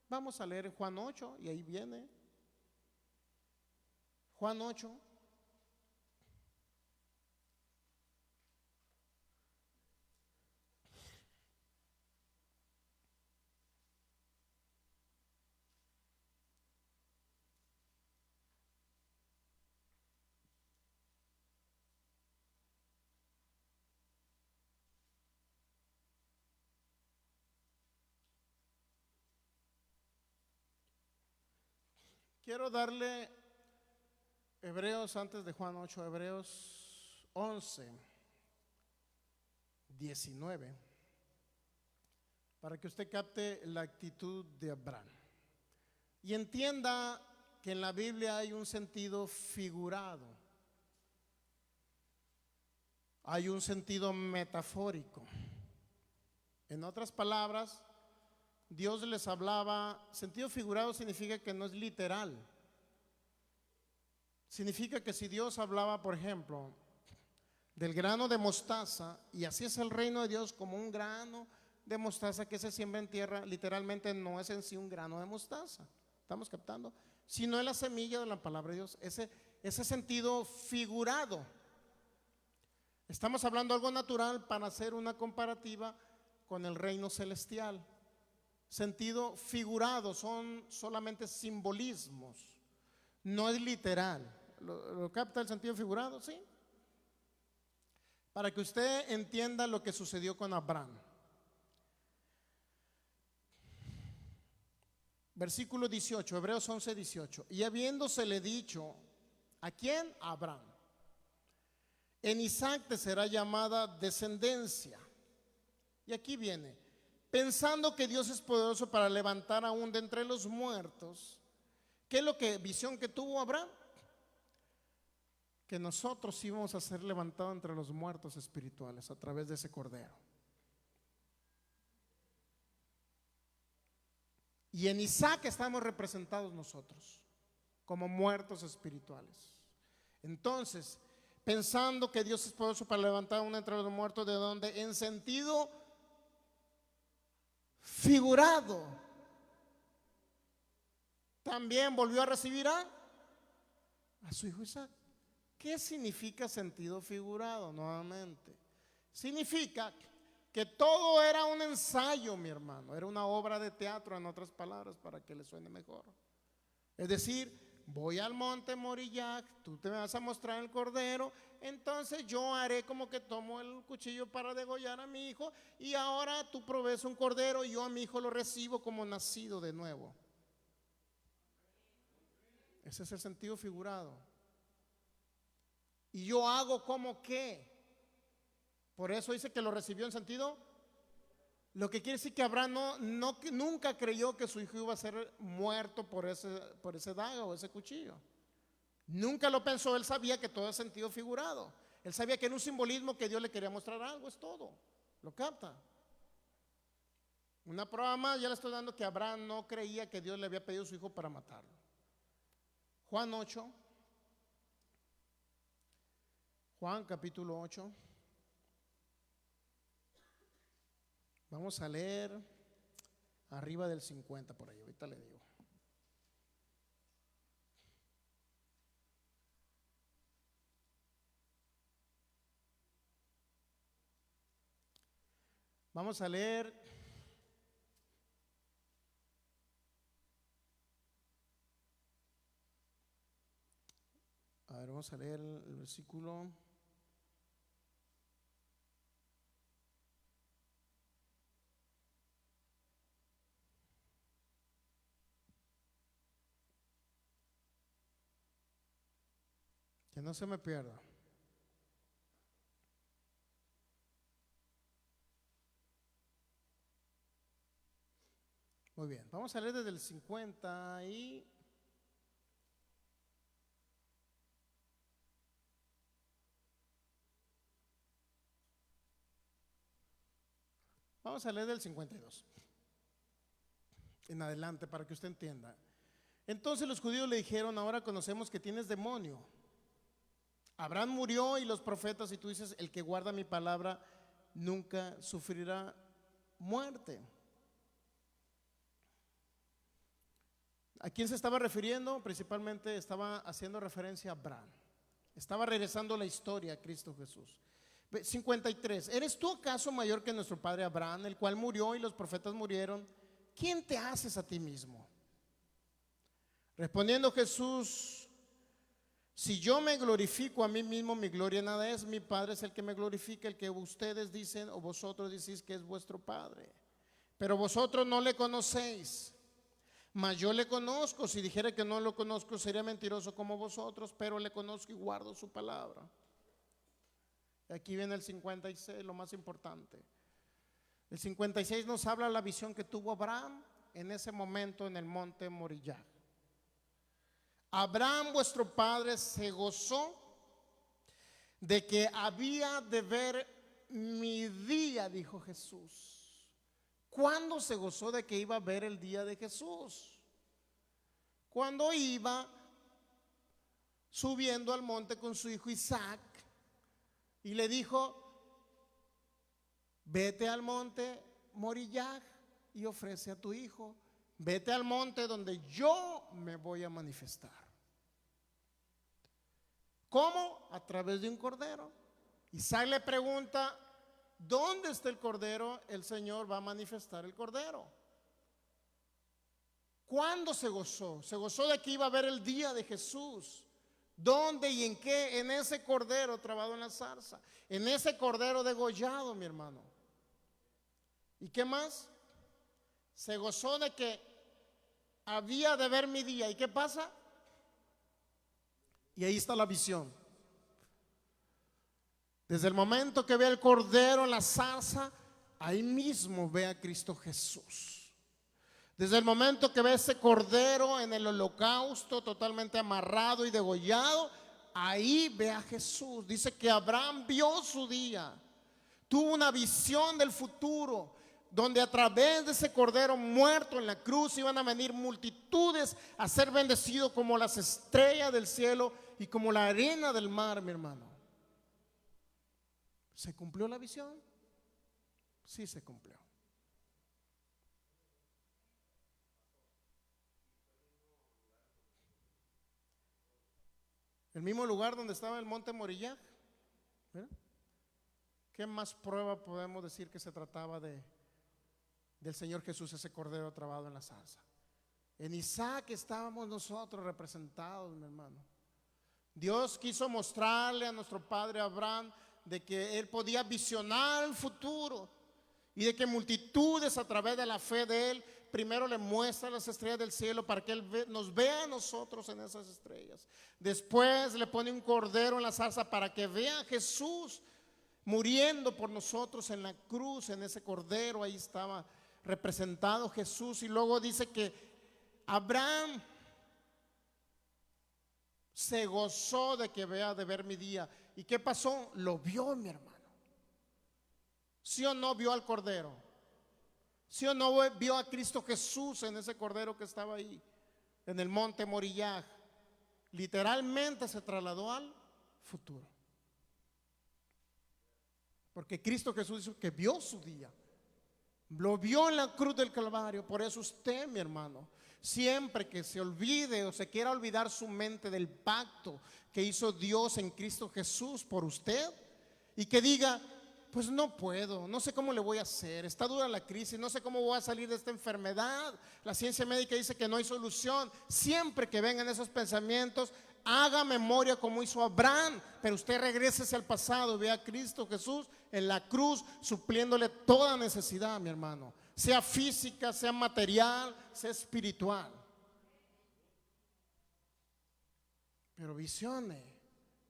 Vamos a leer Juan 8 y ahí viene. Juan 8. Quiero darle Hebreos antes de Juan 8, Hebreos 11, 19, para que usted capte la actitud de Abraham y entienda que en la Biblia hay un sentido figurado, hay un sentido metafórico. En otras palabras, Dios les hablaba. Sentido figurado significa que no es literal. Significa que si Dios hablaba, por ejemplo, del grano de mostaza, y así es el reino de Dios, como un grano de mostaza que se siembra en tierra, literalmente no es en sí un grano de mostaza, ¿estamos captando? Sino es la semilla de la palabra de Dios, ese sentido figurado. Estamos hablando de algo natural para hacer una comparativa con el reino celestial. Sentido figurado, son solamente simbolismos, no es literal. ¿Lo capta el sentido figurado? Sí. Para que usted entienda lo que sucedió con Abraham. Versículo 18, Hebreos 11, 18. Y habiéndosele dicho, ¿a quién? A Abraham. En Isaac te será llamada descendencia. Y aquí viene, pensando que Dios es poderoso para levantar aún de entre los muertos. ¿Qué es lo que visión que tuvo Abraham? Que nosotros íbamos a ser levantados entre los muertos espirituales a través de ese cordero. Y en Isaac estamos representados nosotros como muertos espirituales. Entonces, pensando que Dios es poderoso para levantar aún entre los muertos, ¿de donde? En sentido figurado, también volvió a recibir a su hijo Isaac. ¿Qué significa sentido figurado? Nuevamente, significa que todo era un ensayo, mi hermano, era una obra de teatro, en otras palabras, para que le suene mejor. Es decir, voy al monte Moriyac, tú te vas a mostrar el cordero, entonces yo haré como que tomo el cuchillo para degollar a mi hijo, y ahora tú provees un cordero y yo a mi hijo lo recibo como nacido de nuevo. Ese es el sentido figurado. Y yo hago como que, por eso dice que lo recibió en sentido, lo que quiere decir que Abraham nunca creyó que su hijo iba a ser muerto por ese daga o ese cuchillo. Nunca lo pensó, él sabía que todo es sentido figurado. Él sabía que era un simbolismo, que Dios le quería mostrar algo, es todo. ¿Lo capta? Una prueba más, ya le estoy dando que Abraham no creía que Dios le había pedido a su hijo para matarlo. Juan 8, Juan capítulo 8. Vamos a leer arriba del 50 por ahí, ahorita le digo. Vamos a leer vamos a leer el versículo. Que no se me pierda. Muy bien, vamos a leer desde el 50 y vamos a leer del 52 en adelante para que usted entienda. Entonces los judíos le dijeron: ahora conocemos que tienes demonio. Abraham murió y los profetas, y tú dices: el que guarda mi palabra nunca sufrirá muerte. ¿A quién se estaba refiriendo? Principalmente estaba haciendo referencia a Abraham. Estaba regresando la historia a Cristo Jesús. 53. ¿Eres tú acaso mayor que nuestro padre Abraham, el cual murió y los profetas murieron? ¿Quién te haces a ti mismo? Respondiendo Jesús: si yo me glorifico a mí mismo, mi gloria nada es. Mi Padre es el que me glorifica, el que ustedes dicen o vosotros decís que es vuestro Padre. Pero vosotros no le conocéis, mas yo le conozco. Si dijera que no lo conozco, sería mentiroso como vosotros, pero le conozco y guardo su palabra. Aquí viene el 56, lo más importante. El 56 nos habla de la visión que tuvo Abraham en ese momento en el monte Moriah. Abraham, vuestro padre, se gozó de que había de ver mi día, dijo Jesús. ¿Cuándo se gozó de que iba a ver el día de Jesús? Cuando iba subiendo al monte con su hijo Isaac y le dijo: vete al monte Moriah y ofrece a tu hijo. Vete al monte donde yo me voy a manifestar. ¿Cómo? A través de un cordero. Isaac le pregunta: ¿dónde está el cordero? El Señor va a manifestar el cordero. ¿Cuándo se gozó? Se gozó de que iba a ver el día de Jesús. ¿Dónde y en qué? En ese cordero trabado en la zarza, en ese cordero degollado, mi hermano. ¿Y qué más? Se gozó de que había de ver mi día. ¿Y qué pasa? Y ahí está la visión. Desde el momento que ve el cordero en la zarza, ahí mismo ve a Cristo Jesús. Desde el momento que ve ese cordero en el holocausto totalmente amarrado y degollado, ahí ve a Jesús. Dice que Abraham vio su día, tuvo una visión del futuro, donde a través de ese cordero muerto en la cruz iban a venir multitudes a ser bendecidos como las estrellas del cielo y como la arena del mar, mi hermano. ¿Se cumplió la visión? Sí, se cumplió. El mismo lugar donde estaba el monte Moriah. ¿Verdad? ¿Qué más prueba podemos decir que se trataba del Señor Jesús, ese cordero trabado en la zarza? En Isaac estábamos nosotros representados, mi hermano. Dios quiso mostrarle a nuestro padre Abraham de que él podía visionar el futuro y de que multitudes a través de la fe de él primero le muestra las estrellas del cielo para que él nos vea a nosotros en esas estrellas. Después le pone un cordero en la zarza para que vea a Jesús muriendo por nosotros en la cruz, en ese cordero. Ahí estaba representado Jesús. Y luego dice que Abraham se gozó de que vea de ver mi día. ¿Y qué pasó? Lo vio, mi hermano. ¿Sí o no vio al cordero? ¿Sí o no vio a Cristo Jesús en ese cordero que estaba ahí en el monte Moriah? Literalmente se trasladó al futuro, porque Cristo Jesús dijo que vio su día, Lo vio en la cruz del Calvario. Por eso usted, mi hermano, siempre que se olvide o se quiera olvidar su mente del pacto que hizo Dios en Cristo Jesús por usted, y que diga, pues no puedo, no sé cómo le voy a hacer, está dura la crisis, no sé cómo voy a salir de esta enfermedad, la ciencia médica dice que no hay solución. Siempre que vengan esos pensamientos, haga memoria como hizo Abraham, pero usted regrese al pasado, vea a Cristo Jesús en la cruz supliéndole toda necesidad, mi hermano, sea física, sea material, sea espiritual. Pero visione,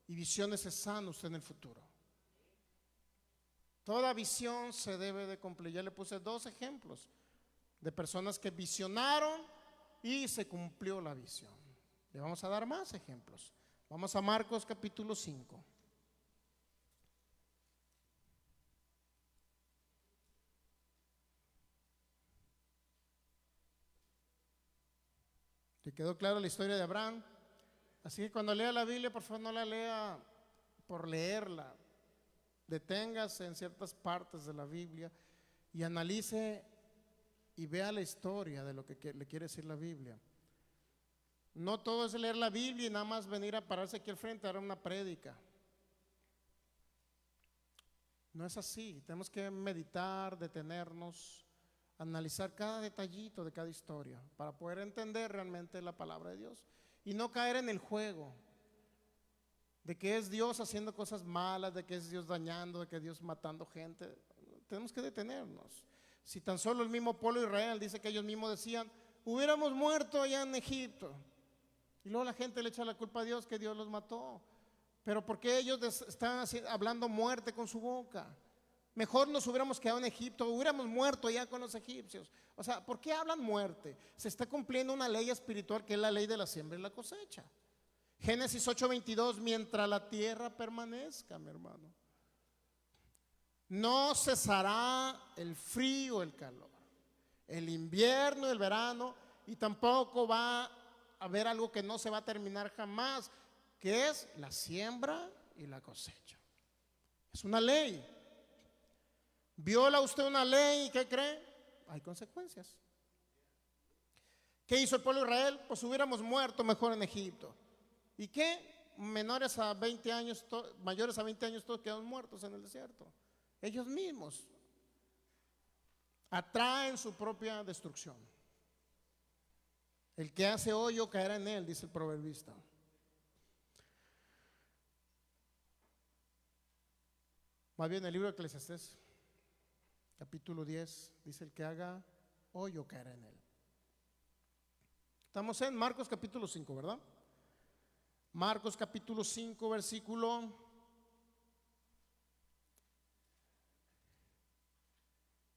y visiones es sano usted en el futuro. Toda visión se debe de cumplir. Ya le puse 2 ejemplos de personas que visionaron y se cumplió la visión. Le vamos a dar más ejemplos. Vamos a Marcos capítulo 5. ¿Le quedó claro la historia de Abraham? Así que cuando lea la Biblia, por favor, no la lea por leerla. Deténgase en ciertas partes de la Biblia y analice y vea la historia de lo que le quiere decir la Biblia. No todo es leer la Biblia y nada más venir a pararse aquí al frente a dar una prédica. No es así. Tenemos que meditar, detenernos, analizar cada detallito de cada historia para poder entender realmente la palabra de Dios y no caer en el juego de que es Dios haciendo cosas malas, de que es Dios dañando, de que es Dios matando gente. Tenemos que detenernos. Si tan solo el mismo pueblo de Israel dice que ellos mismos decían, hubiéramos muerto allá en Egipto, y luego la gente le echa la culpa a Dios que Dios los mató. Pero ¿por qué ellos están hablando muerte con su boca? Mejor nos hubiéramos quedado en Egipto, hubiéramos muerto allá con los egipcios. O sea, ¿por qué hablan muerte? Se está cumpliendo una ley espiritual que es la ley de la siembra y la cosecha. Génesis 8:22, mientras la tierra permanezca, mi hermano, no cesará el frío, el calor, el invierno, el verano, y tampoco va a haber algo que no se va a terminar jamás, que es la siembra y la cosecha. Es una ley. ¿Viola usted una ley y qué cree? Hay consecuencias. ¿Qué hizo el pueblo de Israel? Pues hubiéramos muerto mejor en Egipto. ¿Y qué? Menores a 20 años, mayores a 20 años, todos quedan muertos en el desierto. Ellos mismos atraen su propia destrucción. El que hace hoyo caerá en él, dice el proverbista. Más bien el libro de Eclesiastés, capítulo 10, dice el que haga hoyo caerá en él. Estamos en Marcos capítulo 5, ¿verdad? Marcos capítulo 5, versículo.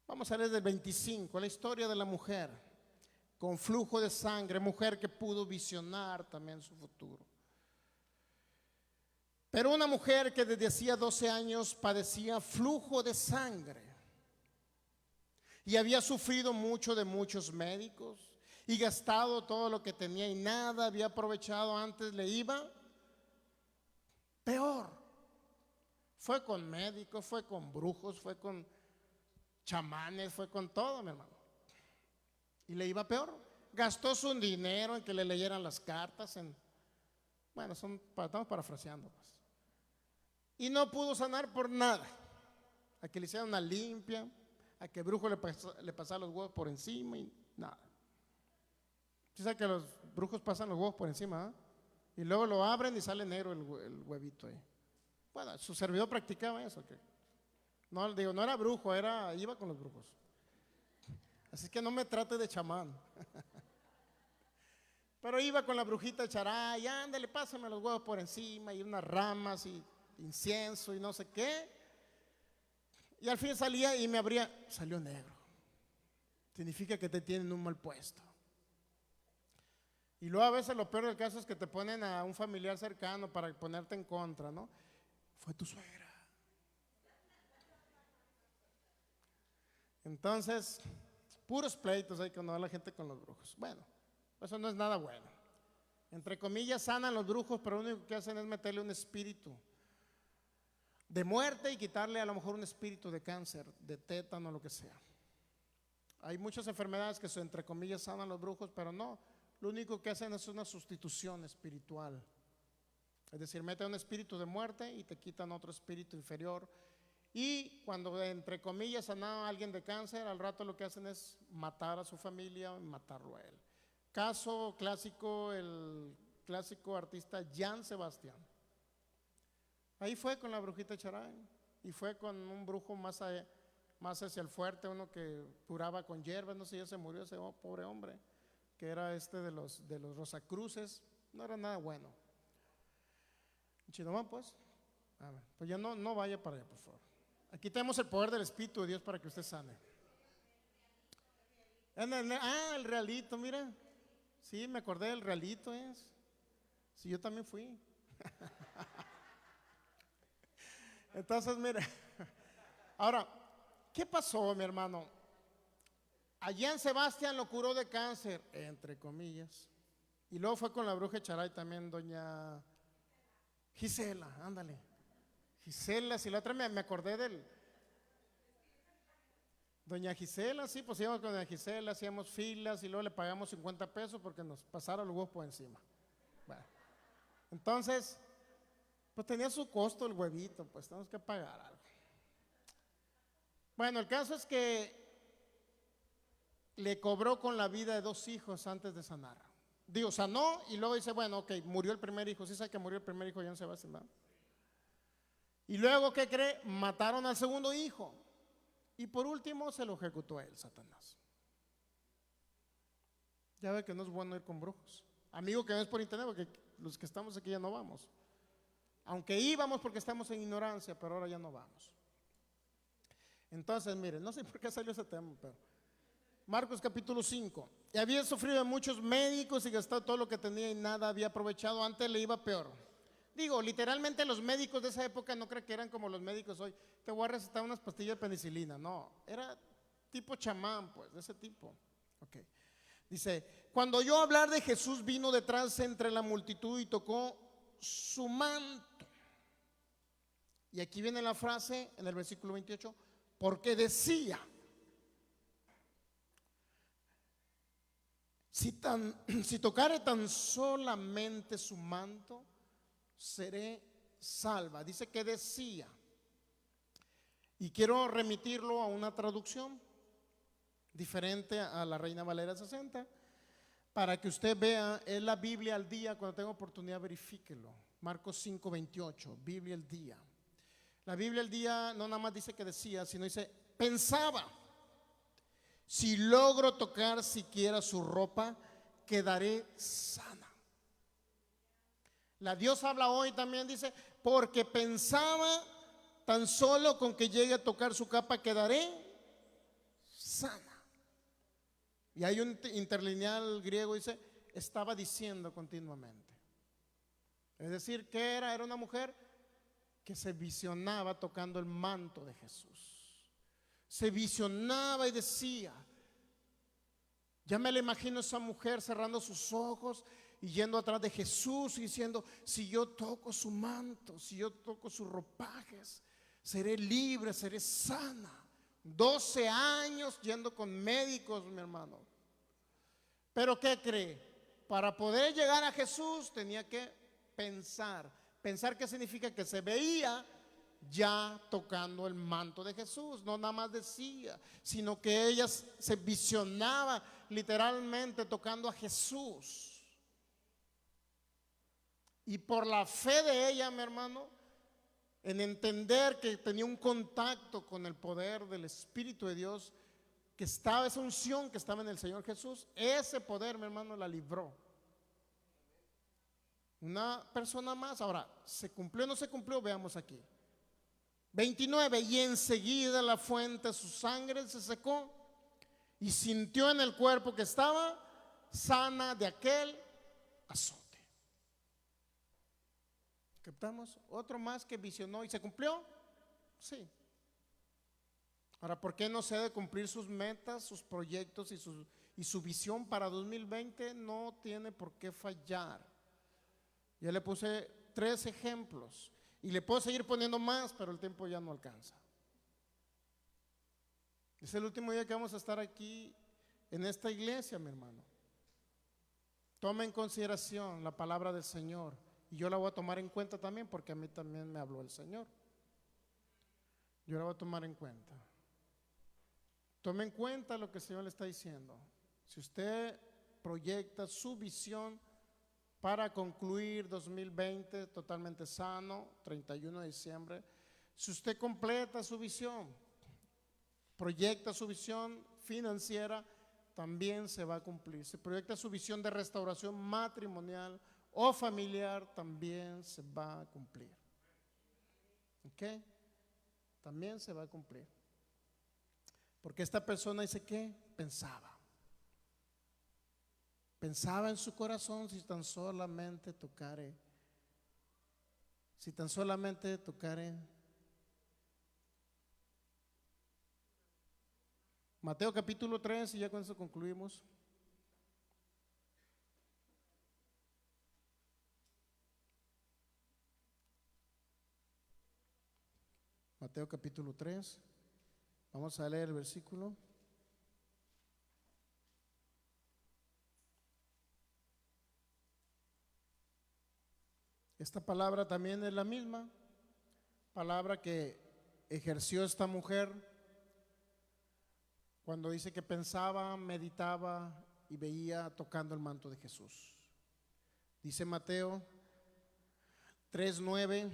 Vamos a leer del 25, la historia de la mujer con flujo de sangre, mujer que pudo visionar también su futuro. Pero una mujer que desde hacía 12 años padecía flujo de sangre y había sufrido mucho de muchos médicos y gastado todo lo que tenía y nada había aprovechado, antes le iba peor. Fue con médicos, fue con brujos, fue con chamanes, fue con todo, mi hermano, y le iba peor. Gastó su dinero en que le leyeran las cartas, bueno, estamos parafraseando, pues. Y no pudo sanar por nada. A que le hicieran una limpia, a que el brujo le pasara los huevos por encima y nada. ¿Sí sabe que los brujos pasan los huevos por encima? Y luego lo abren y sale negro el huevito ahí. Bueno, su servidor practicaba eso. No, digo, no era brujo, iba con los brujos. Así que no me trate de chamán. Pero iba con la brujita chará y ándale, pásame los huevos por encima y unas ramas y incienso y no sé qué. Y al fin salía y me abría, salió negro. Significa que te tienen un mal puesto. Y luego a veces lo peor del caso es que te ponen a un familiar cercano para ponerte en contra, ¿no? Fue tu suegra. Entonces, puros pleitos hay cuando va la gente con los brujos. Bueno, eso no es nada bueno. Entre comillas sanan los brujos, pero lo único que hacen es meterle un espíritu de muerte y quitarle a lo mejor un espíritu de cáncer, de tétano, lo que sea. Hay muchas enfermedades que entre comillas sanan los brujos, pero no. Lo único que hacen es una sustitución espiritual. Es decir, meten un espíritu de muerte y te quitan otro espíritu inferior. Y cuando entre comillas sanan a alguien de cáncer, al rato lo que hacen es matar a su familia y matarlo a él. Caso clásico, el clásico artista Jan Sebastián. Ahí fue con la brujita Charay y fue con un brujo más hacia el fuerte, uno que curaba con hierbas, no sé, ya se murió ese pobre hombre, que era de los Rosacruces, no era nada bueno. Chidomán, pues, pues ya no vaya para allá, por favor. Aquí tenemos el poder del Espíritu de Dios para que usted sane. El realito, mira. Sí, me acordé del realito es. Sí, yo también fui. Entonces, mire. Ahora, ¿qué pasó, mi hermano? Allá en Sebastián lo curó de cáncer, entre comillas. Y luego fue con la bruja Charay también, doña Gisela, ándale. Gisela, si la otra me acordé del doña Gisela, sí, pues íbamos con doña Gisela, hacíamos filas y luego le pagamos 50 pesos porque nos pasaron los huevos por encima. Bueno, entonces, pues tenía su costo el huevito, pues tenemos que pagar algo. Bueno, el caso es que le cobró con la vida de 2 hijos antes de sanar. Digo, sanó y luego dice, bueno, ok, murió el primer hijo. Sí sabe que murió el primer hijo ya en Sebastián, ¿no? Y luego, ¿qué cree? Mataron al segundo hijo. Y por último se lo ejecutó a él, Satanás. Ya ve que no es bueno ir con brujos. Amigo que no es por internet, porque los que estamos aquí ya no vamos. Aunque íbamos porque estamos en ignorancia, pero ahora ya no vamos. Entonces, miren, no sé por qué salió ese tema, pero Marcos capítulo 5. Y había sufrido de muchos médicos y gastado todo lo que tenía y nada había aprovechado. Antes le iba peor. Digo, literalmente los médicos de esa época no creo que eran como los médicos hoy. Te voy a recetar unas pastillas de penicilina. No, era tipo chamán, pues, de ese tipo. Ok. Dice, cuando oyó hablar de Jesús, vino detrás entre la multitud y tocó su manto. Y aquí viene la frase en el versículo 28, porque decía, si tocare tan solamente su manto, seré salva. Dice que decía. Y quiero remitirlo a una traducción diferente a la Reina Valera 60, para que usted vea, es la Biblia al día. Cuando tenga oportunidad, verifíquelo. Marcos 5:28, Biblia al día. La Biblia al día no nada más dice que decía, sino dice, pensaba, si logro tocar siquiera su ropa, quedaré sana. La Dios habla hoy también, dice, porque pensaba tan solo con que llegue a tocar su capa, quedaré sana. Y hay un interlineal griego, dice, estaba diciendo continuamente. Es decir, ¿qué era? Era una mujer que se visionaba tocando el manto de Jesús. Se visionaba y decía, ya me la imagino esa mujer cerrando sus ojos y yendo atrás de Jesús y diciendo, si yo toco su manto, si yo toco sus ropajes, seré libre, seré sana. 12 años yendo con médicos, mi hermano. Pero ¿qué cree? Para poder llegar a Jesús tenía que pensar. Pensar, ¿qué significa? Que se veía ya tocando el manto de Jesús. No nada más decía, sino que ella se visionaba literalmente tocando a Jesús. Y por la fe de ella, mi hermano, en entender que tenía un contacto con el poder del Espíritu de Dios, que estaba, esa unción que estaba en el Señor Jesús, ese poder, mi hermano, la libró. Una persona más. Ahora, ¿se cumplió o no se cumplió? Veamos aquí. 29, y enseguida la fuente de su sangre se secó y sintió en el cuerpo que estaba sana de aquel azote. ¿Captamos? Otro más que visionó y se cumplió. Sí. Ahora, ¿por qué no se debe cumplir sus metas, sus proyectos y su visión para 2020? No tiene por qué fallar. Ya le puse 3 ejemplos y le puedo seguir poniendo más, pero el tiempo ya no alcanza. Es el último día que vamos a estar aquí en esta iglesia, mi hermano. Toma en consideración la palabra del Señor. Y yo la voy a tomar en cuenta también, porque a mí también me habló el Señor. Yo la voy a tomar en cuenta. Tome en cuenta lo que el Señor le está diciendo. Si usted proyecta su visión para concluir 2020 totalmente sano, 31 de diciembre, si usted completa su visión, proyecta su visión financiera, también se va a cumplir. Si proyecta su visión de restauración matrimonial o familiar, también se va a cumplir. ¿Ok? También se va a cumplir. Porque esta persona dice que pensaba en su corazón, si tan solamente tocare Mateo capítulo 3, y ya con eso concluimos. Mateo capítulo 3, vamos a leer el versículo. Esta palabra también es la misma palabra que ejerció esta mujer cuando dice que pensaba, meditaba y veía tocando el manto de Jesús. Dice Mateo 3:9,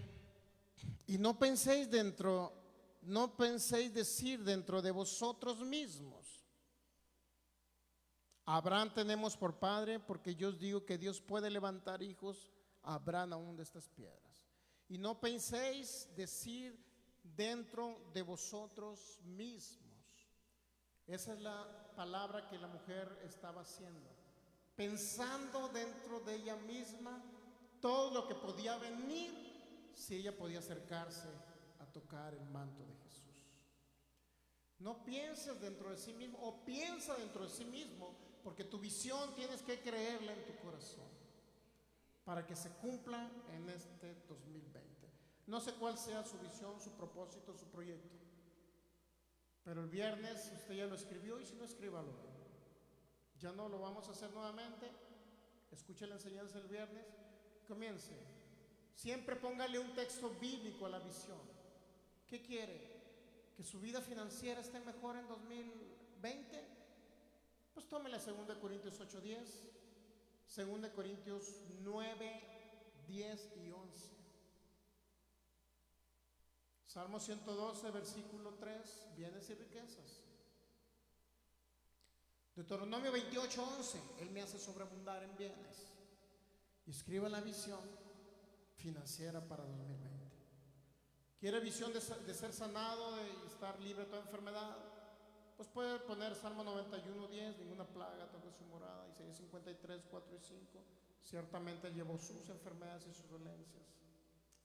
y no penséis decir dentro de vosotros mismos: Abraham tenemos por padre, porque yo os digo que Dios puede levantar hijos a Abraham aún de estas piedras. Y no penséis decir dentro de vosotros mismos. Esa es la palabra que la mujer estaba haciendo, pensando dentro de ella misma todo lo que podía venir si ella podía acercarse a tocar el manto de Jesús. No pienses dentro de sí mismo, o piensa dentro de sí mismo, porque tu visión tienes que creerla en tu corazón para que se cumpla en este 2020. No sé cuál sea su visión, su propósito, su proyecto, pero el viernes usted ya lo escribió, y si no, escríbalo. Ya no lo vamos a hacer nuevamente. Escuche la enseñanza el viernes. Comience. Siempre póngale un texto bíblico a la visión. ¿Qué quiere? ¿Que su vida financiera esté mejor en 2020? Pues tome la 2 Corintios 8:10, 2 Corintios 9:10 y 11. Salmo 112, versículo 3, bienes y riquezas. Deuteronomio 28:11, Él me hace sobreabundar en bienes. Y escriba la visión financiera para 2020. ¿Quiere visión de ser sanado, de estar libre de toda enfermedad? Pues puede poner Salmo 91:10, ninguna plaga toque su morada. Isaías 53:4 y 5, ciertamente llevó sus enfermedades y sus dolencias,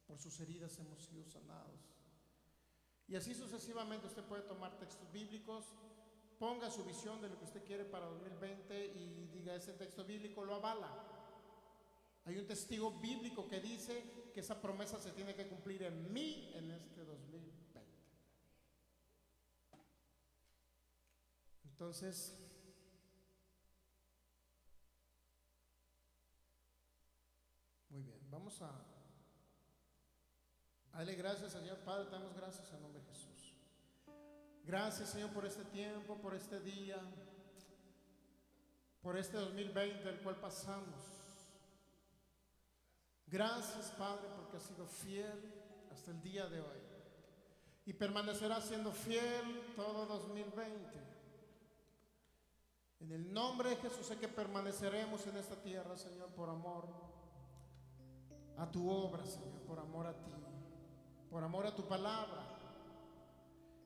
por sus heridas hemos sido sanados. Y así sucesivamente usted puede tomar textos bíblicos, ponga su visión de lo que usted quiere para 2020 y diga: ese texto bíblico lo avala. Hay un testigo bíblico que dice que esa promesa se tiene que cumplir en mí en este 2020. Entonces, muy bien, vamos a darle gracias al Señor. Padre, te damos gracias en nombre de Jesús. Gracias, Señor, por este tiempo, por este día, por este 2020 el cual pasamos. Gracias, Padre, porque has sido fiel hasta el día de hoy y permanecerás siendo fiel todo 2020. En el nombre de Jesús sé que permaneceremos en esta tierra, Señor, por amor a tu obra, Señor, por amor a ti, por amor a tu palabra,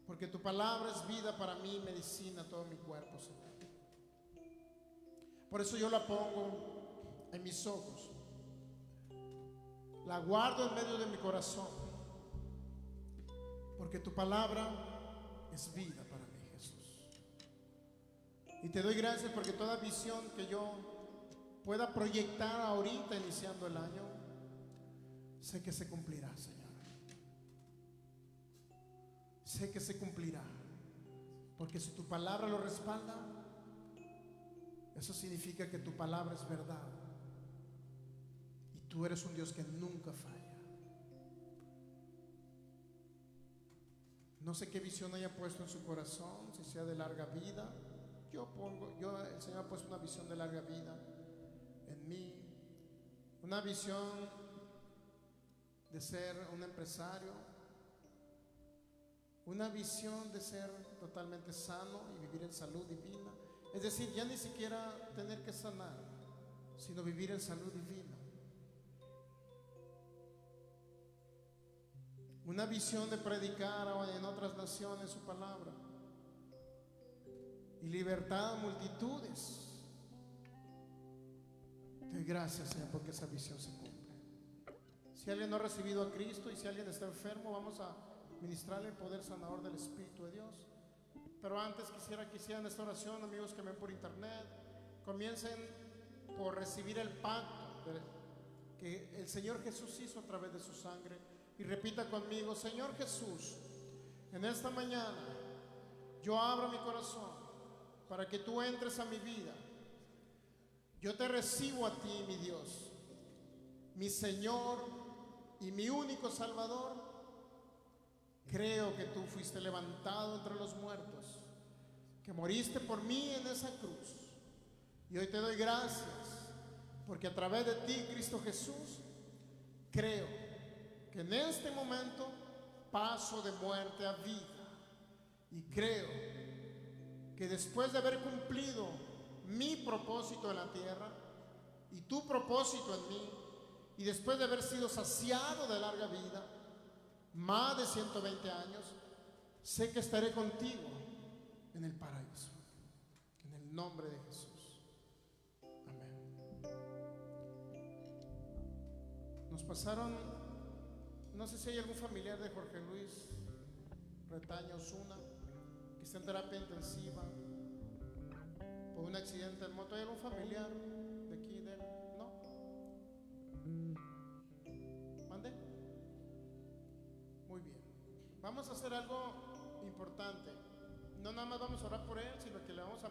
porque tu palabra es vida para mí, medicina a todo mi cuerpo, Señor. Por eso yo la pongo en mis ojos, la guardo en medio de mi corazón, porque tu palabra es vida para mí, Jesús. Y te doy gracias porque toda visión que yo pueda proyectar ahorita iniciando el año, sé que se cumplirá, Señor. Sé que se cumplirá, Porque si tu palabra lo respalda, eso significa que tu palabra es verdad. Y tú eres un Dios que nunca falla. No sé qué visión haya puesto en su corazón, si sea de larga vida. El Señor ha puesto una visión de larga vida en mí. Una visión de ser un empresario. Una visión de ser totalmente sano y vivir en salud divina. Es decir, ya ni siquiera tener que sanar, sino vivir en salud divina. Una visión de predicar en otras naciones su palabra y libertad a multitudes. Te doy gracias, Señor, porque esa visión se cumple. Si alguien no ha recibido a Cristo y si alguien está enfermo, vamos a ministrarle el poder sanador del Espíritu de Dios. Pero antes quisiera que hicieran esta oración, amigos que ven por internet. Comiencen por recibir el pacto que el Señor Jesús hizo a través de su sangre. Y repita conmigo: Señor Jesús, en esta mañana yo abro mi corazón para que tú entres a mi vida. Yo te recibo a ti, mi Dios, mi Señor y mi único Salvador. Creo que tú fuiste levantado entre los muertos, que moriste por mí en esa cruz. Y hoy te doy gracias porque a través de ti, Cristo Jesús, creo que en este momento paso de muerte a vida. Y creo que después de haber cumplido mi propósito en la tierra y tu propósito en mí, y después de haber sido saciado de larga vida, más de 120 años, sé que estaré contigo en el paraíso. En el nombre de Jesús. Amén. Nos pasaron, no sé si hay algún familiar de Jorge Luis Retaño Osuna que está en terapia intensiva por un accidente en moto. ¿Hay algún familiar de aquí de él? ¿No? ¿Mande? Muy bien. Vamos a hacer algo importante. No nada más vamos a orar por él, sino que le vamos a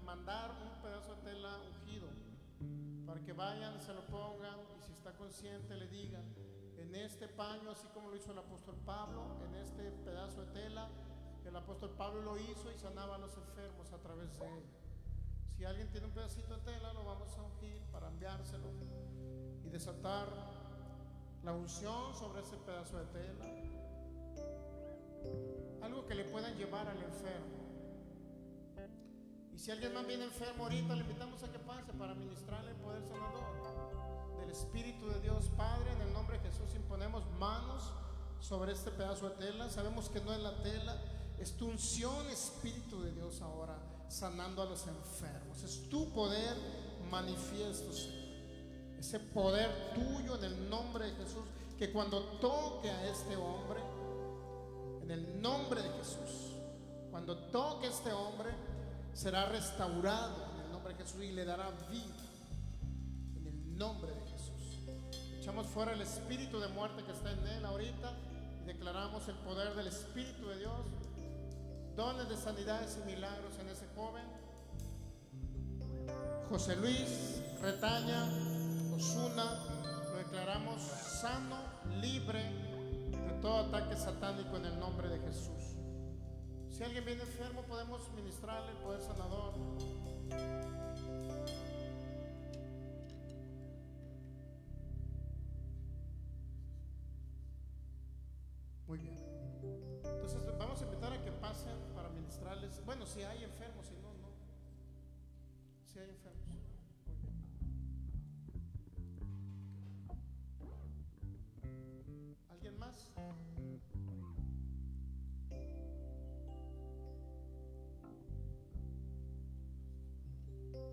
mandar un pedazo de tela ungido para que vayan y se lo pongan, y si está consciente le digan: en este paño, así como lo hizo el apóstol Pablo, en este pedazo de tela, el apóstol Pablo lo hizo y sanaba a los enfermos a través de él. Si alguien tiene un pedacito de tela, lo vamos a ungir para enviárselo y desatar la unción sobre ese pedazo de tela. Algo que le puedan llevar al enfermo. Y si alguien más viene enfermo ahorita, le invitamos a que pase para ministrarle el poder sanador del Espíritu de Dios. Padre, en el nombre de Jesús imponemos manos sobre este pedazo de tela. Sabemos que no es la tela, es tu unción, Espíritu de Dios, ahora sanando a los enfermos. Es tu poder manifiesto, Señor. Ese poder tuyo en el nombre de Jesús, que cuando toque a este hombre, en el nombre de Jesús, cuando toque a este hombre, será restaurado en el nombre de Jesús y le dará vida en el nombre de Jesús. Echamos fuera el espíritu de muerte que está en él ahorita y declaramos el poder del Espíritu de Dios, dones de sanidades y milagros en ese joven José Luis Retaña Osuna. Lo declaramos sano, libre de todo ataque satánico en el nombre de Jesús. Si alguien viene enfermo, podemos ministrarle el poder sanador. Muy bien. Entonces vamos a invitar a que pasen para ministrarles. Bueno, si hay enfermos, si no, no. Si hay enfermos. Muy bien. ¿Alguien más?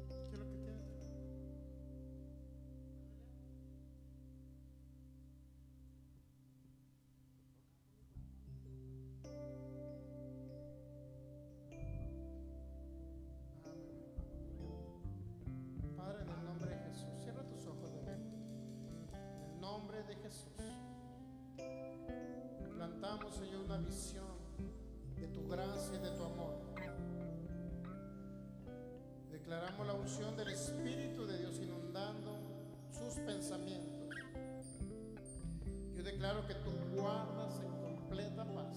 ¿Qué es lo que tiene? Padre, en el nombre de Jesús, cierra tus ojos de mí. En el nombre de Jesús, plantamos, Señor, una visión de tu gracia y de tu amor Declaramos la unción del Espíritu de Dios inundando sus pensamientos. Yo declaro que tú guardas en completa paz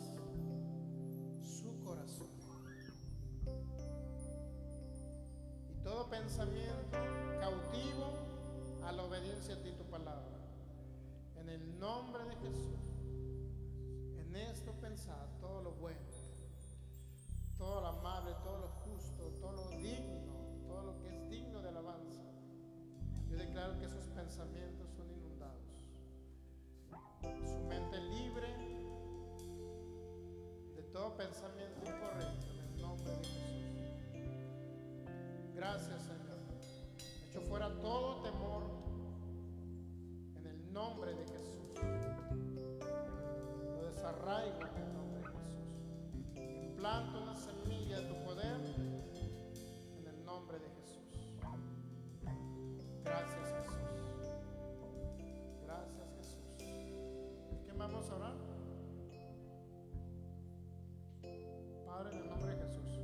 su corazón. Y todo pensamiento cautivo a la obediencia a ti, tu palabra. En el nombre de Jesús, en esto pensar todo lo bueno, todo lo amable, todo lo justo, todo lo digno, todo lo que es digno de alabanza. Yo declaro que esos pensamientos son inundados. Su mente libre de todo pensamiento incorrecto en el nombre de Jesús. Gracias, Señor. Echo fuera todo temor en el nombre de Jesús. Lo desarraigo en el nombre de Jesús. Implanto una semilla de tu poder en el nombre de Jesús. Gracias, Jesús. Gracias, Jesús. ¿En qué vamos a orar? Padre, en el nombre de Jesús,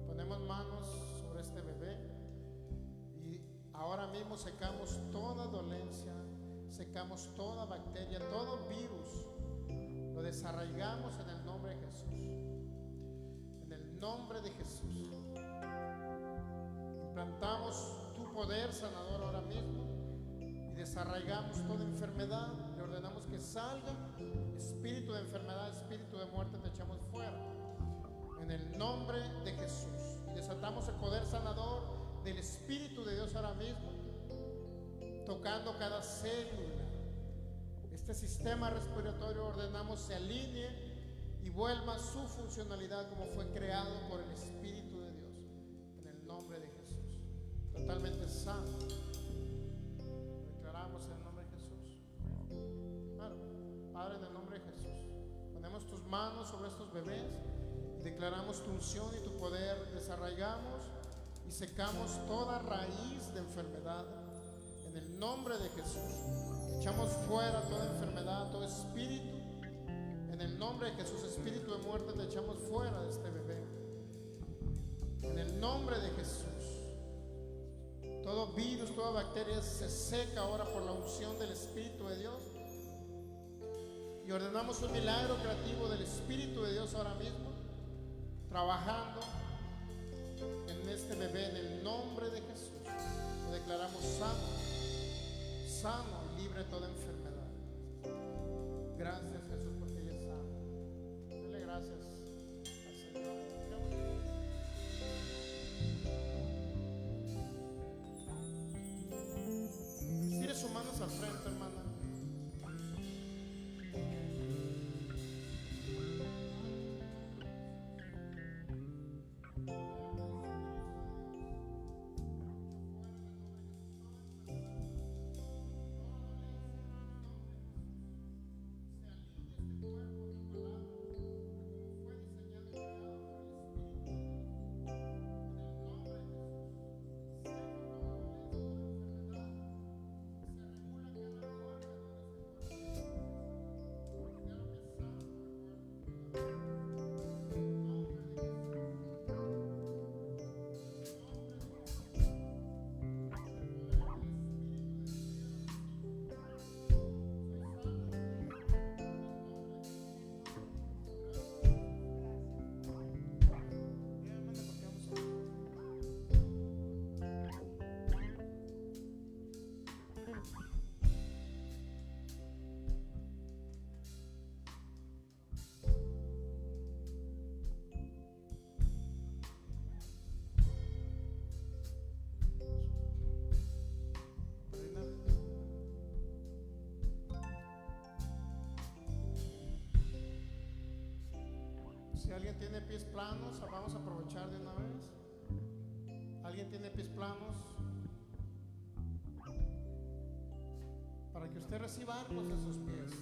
ponemos manos sobre este bebé y ahora mismo secamos toda dolencia, secamos toda bacteria, todo virus, lo desarraigamos en el nombre de Jesús. En el nombre de Jesús. Implantamos tu poder sanador ahora mismo y desarraigamos toda enfermedad. Le ordenamos que salga. Espíritu de enfermedad, espíritu de muerte, te echamos fuera. En el nombre de Jesús. Y desatamos el poder sanador del Espíritu de Dios ahora mismo, tocando cada célula. Este sistema respiratorio ordenamos se alinee y vuelva a su funcionalidad como fue creado por el Espíritu de Dios. En el nombre de Jesús. Totalmente sano. Declaramos en el nombre de Jesús. Claro. Padre, en el nombre de Jesús, ponemos tus manos sobre estos bebés y declaramos tu unción y tu poder. Desarraigamos y secamos toda raíz de enfermedad. En el nombre de Jesús. Echamos fuera toda enfermedad, todo espíritu. En el nombre de Jesús, espíritu de muerte, te echamos fuera de este bebé. En el nombre de Jesús, todo virus, toda bacteria se seca ahora por la unción del Espíritu de Dios. Y ordenamos un milagro creativo del Espíritu de Dios ahora mismo, trabajando en este bebé en el nombre de Jesús. Lo declaramos sano, sano y libre de toda enfermedad. Gracias, Jesús, porque Él es sano. Dele gracias al Señor. Estire sus manos al frente, hermana. Si alguien tiene pies planos, vamos a aprovechar de una vez. ¿Alguien tiene pies planos? Para que usted reciba arcos en sus pies.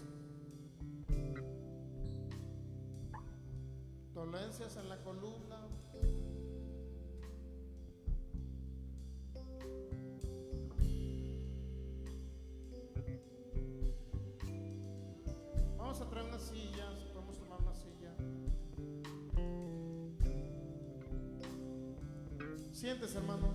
Dolencias en la columna. Vamos a traer unas sillas, podemos tomar una silla. Siéntese, hermano.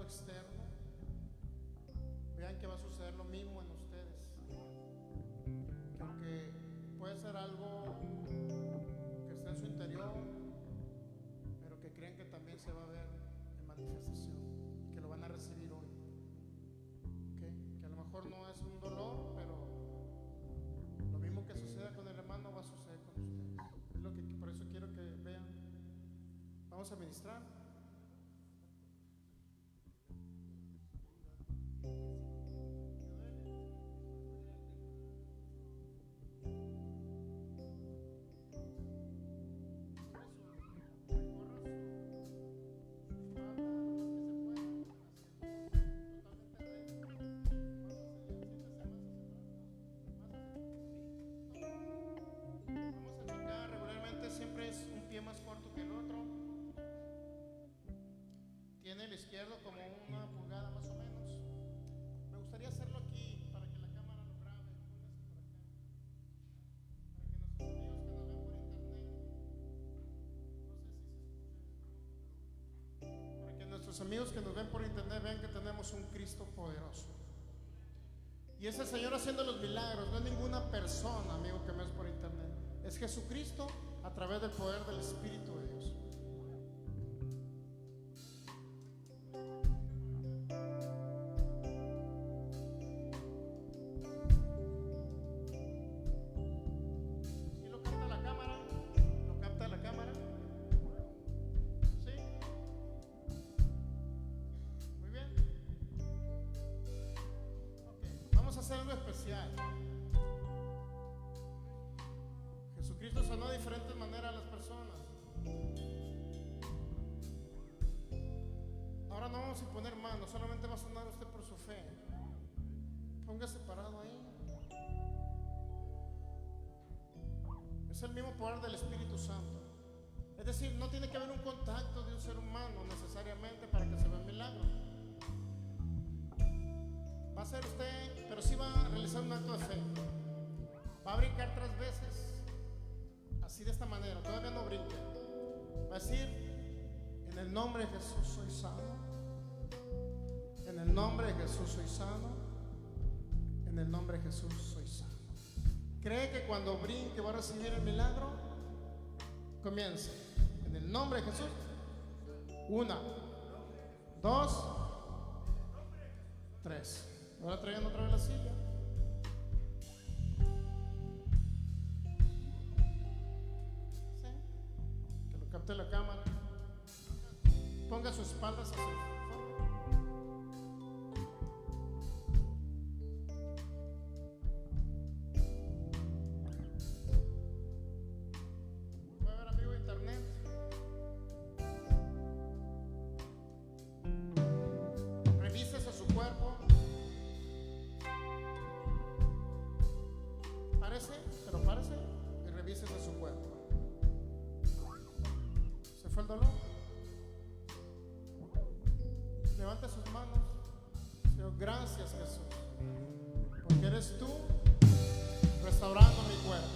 externo, vean que va a suceder lo mismo en ustedes. Que aunque puede ser algo que está en su interior, pero que creen que también se va a ver en manifestación y que lo van a recibir hoy. ¿Okay? Que a lo mejor no es un dolor, pero lo mismo que suceda con el hermano va a suceder con ustedes. Es lo que por eso quiero que vean. Vamos a ministrar. Siempre es un pie más corto que el otro. Tiene el izquierdo como una pulgada más o menos. Me gustaría hacerlo aquí para que la cámara lo grabe. Para que nuestros amigos que nos ven por internet vean que tenemos un Cristo poderoso. Y ese Señor haciendo los milagros no es ninguna persona, amigo, que me ves por internet. Es Jesucristo a través del poder del Espíritu de Dios. ¿Sí lo capta la cámara? ¿Lo capta la cámara? ¿Sí? Muy bien. Ok, vamos a hacer algo especial. Jesucristo sanó de diferentes maneras a las personas. Ahora no vamos a imponer manos, solamente va a sanar usted por su fe. Póngase parado ahí. Es el mismo poder del Espíritu Santo. Es decir, no tiene que haber un contacto de un ser humano necesariamente para que se vea el milagro. Va a ser usted, pero sí va a realizar un acto de fe. Va a brincar 3 veces. Así de esta manera, todavía no brinque. Va a decir: en el nombre de Jesús soy sano. En el nombre de Jesús soy sano. En el nombre de Jesús soy sano. ¿Cree que cuando brinque va a recibir el milagro? Comience. En el nombre de Jesús. 1, 2, 3. Ahora traigan otra vez la silla. Capte la cámara. Ponga sus espaldas hacia el fondo. Puede ver, amigo de internet. Revísese su cuerpo. Párese, pero párese y revísese su cuerpo. ¿Fue el dolor? Levante sus manos. Señor, gracias, Jesús, porque eres tú restaurando mi cuerpo.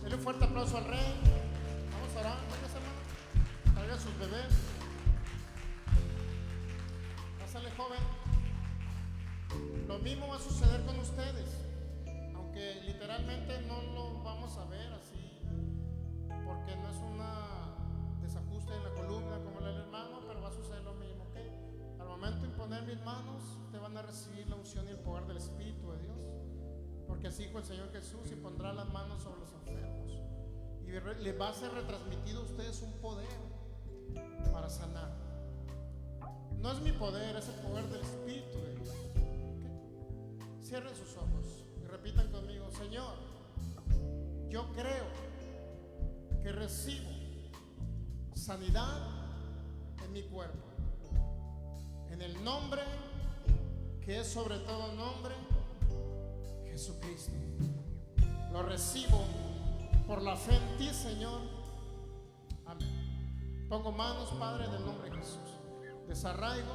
Denle un fuerte aplauso al Rey. Vamos a orar. Venga, hermano. Traiga a sus bebés. Pásale, joven. Lo mismo va a suceder con ustedes, aunque literalmente no lo vamos a ver así, porque no es una desajuste en la columna como la del hermano, pero va a suceder lo mismo, ¿ok? Al momento de imponer mis manos, te van a recibir la unción y el poder del Espíritu de Dios, porque así dijo el Señor Jesús: y pondrá las manos sobre los enfermos, y le va a ser retransmitido a ustedes un poder para sanar. No es mi poder, es el poder del Espíritu de Dios, ¿okay? Cierren sus ojos y repitan conmigo: Señor, yo creo que recibo sanidad en mi cuerpo, en el nombre que es sobre todo nombre, Jesucristo. Lo recibo por la fe en ti, Señor. Amén. Pongo manos, Padre, en el nombre de Jesús. Desarraigo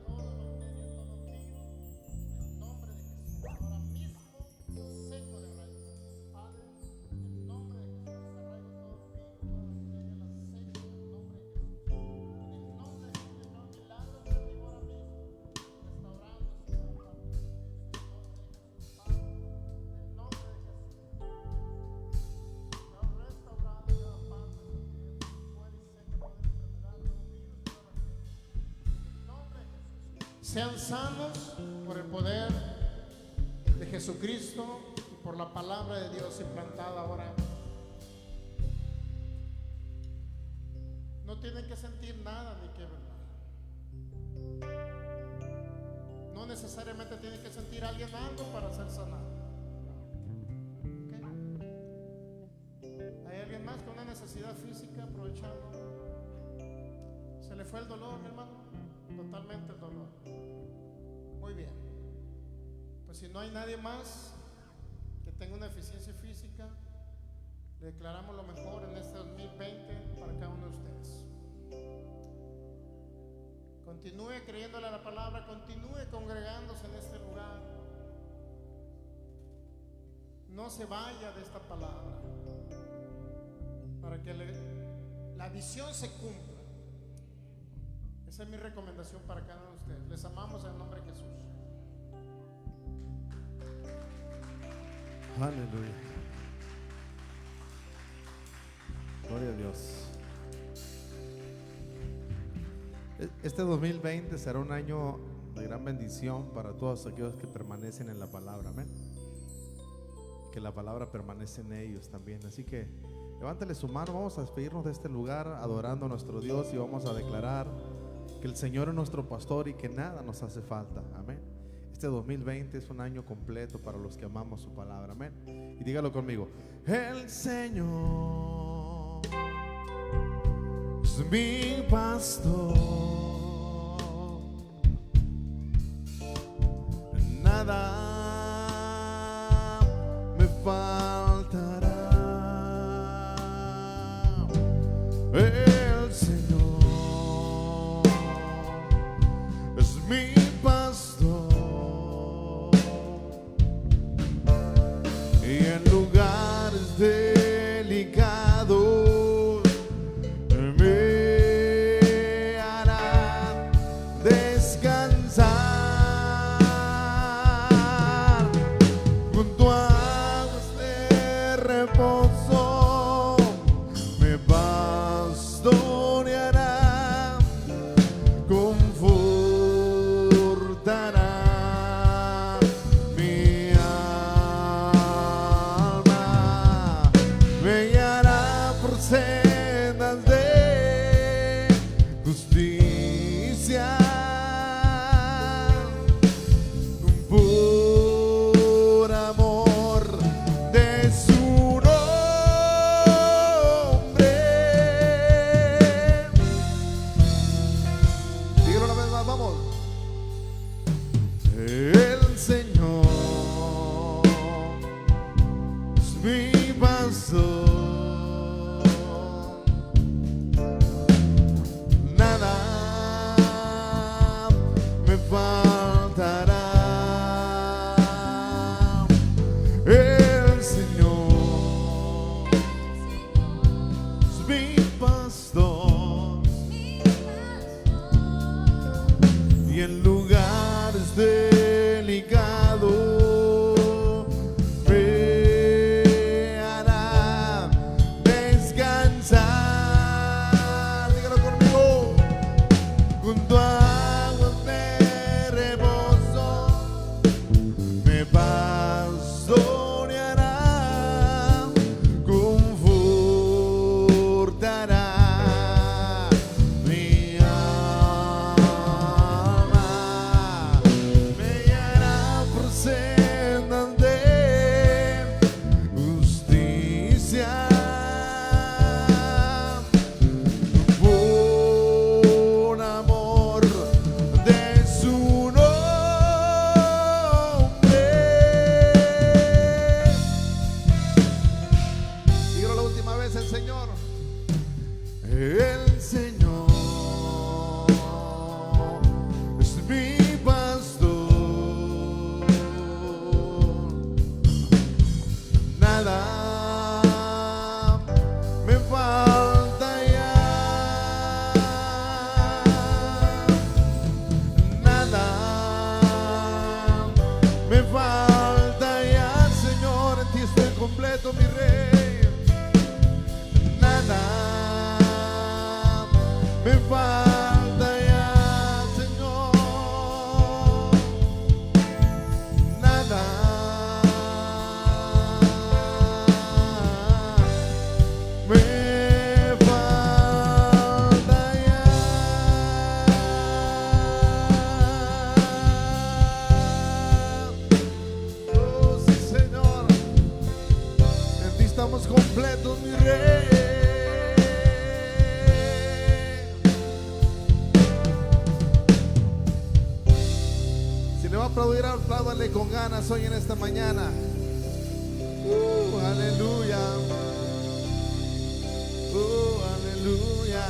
todo bacteria, todo virus, en el nombre de Jesús. Ahora mismo seco de raíz, Padre, en el nombre de Jesús. Desarraigo todo virus, toda bacteria, la seco en el nombre de Jesús. En el nombre sean sanos por el poder de Jesucristo y por la palabra de Dios implantada ahora. No tienen que sentir nada ni que ver nada. No necesariamente tienen que sentir alguien algo para ser sanado. ¿Okay? ¿Hay alguien más con una necesidad física aprovechando? ¿Se le fue el dolor, mi hermano? Totalmente el dolor. Muy bien. Pues si no hay nadie más que tenga una deficiencia física, le declaramos lo mejor en este 2020 para cada uno de ustedes. Continúe creyéndole a la palabra, continúe congregándose en este lugar. No se vaya de esta palabra para que la visión se cumpla. Esa es mi recomendación para cada uno de ustedes. Les amamos en el nombre de Jesús. Aleluya. Gloria a Dios. Este 2020 será un año de gran bendición para todos aquellos que permanecen en la palabra. Amén. Que la palabra permanece en ellos también. Así que levántale su mano. Vamos a despedirnos de este lugar adorando a nuestro Dios y vamos a declarar que el Señor es nuestro pastor y que nada nos hace falta. Amén. Este 2020 es un año completo para los que amamos su palabra. Amén. Y dígalo conmigo: el Señor es mi pastor, nada me faltará. El Señor es mi pastor y en lugares delicados me hará descansar junto a aguas de reposo, me pastoreará, confortará mi alma, me guiará por sendas de justicia por amor de su nombre. Dígalo una vez más, vamos. El Señor es mi pastor, nada me faltará. El Señor es mi pastor y en lugares delicados me hará descansar. Dígalo conmigo. Junto a aguas de reposo me pastoreará, confortará mi alma, me guiará por estamos completos, mi rey. Si le va a aplaudir, apláudale con ganas hoy en esta mañana. Aleluya. Aleluya.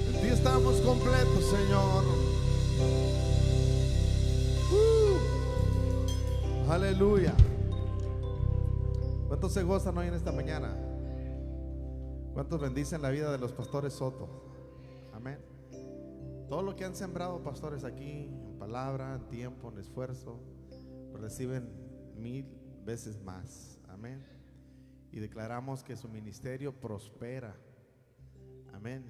En ti estamos completos, Señor. Aleluya. ¿Cuántos se gozan hoy en esta mañana? ¿Cuántos bendicen la vida de los pastores Soto? Amén. Todo lo que han sembrado, pastores, aquí en palabra, en tiempo, en esfuerzo, reciben 1000 veces más. Amén. Y declaramos que su ministerio prospera. Amén.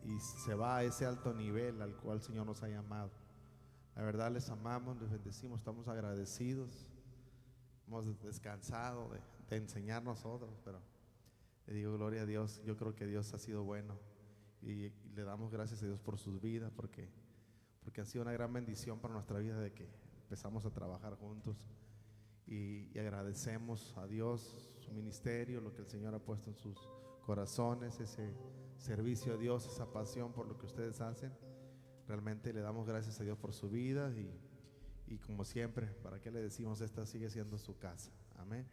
Y se va a ese alto nivel al cual el Señor nos ha llamado. La verdad, les amamos, les bendecimos, estamos agradecidos. Hemos descansado de enseñar nosotros, pero le digo gloria a Dios. Yo creo que Dios ha sido bueno y le damos gracias a Dios por sus vidas, porque ha sido una gran bendición para nuestra vida de que empezamos a trabajar juntos, y agradecemos a Dios su ministerio, lo que el Señor ha puesto en sus corazones, ese servicio a Dios, esa pasión por lo que ustedes hacen. Realmente le damos gracias a Dios por su vida, y como siempre, ¿para qué le decimos? Esta sigue siendo su casa. Amén.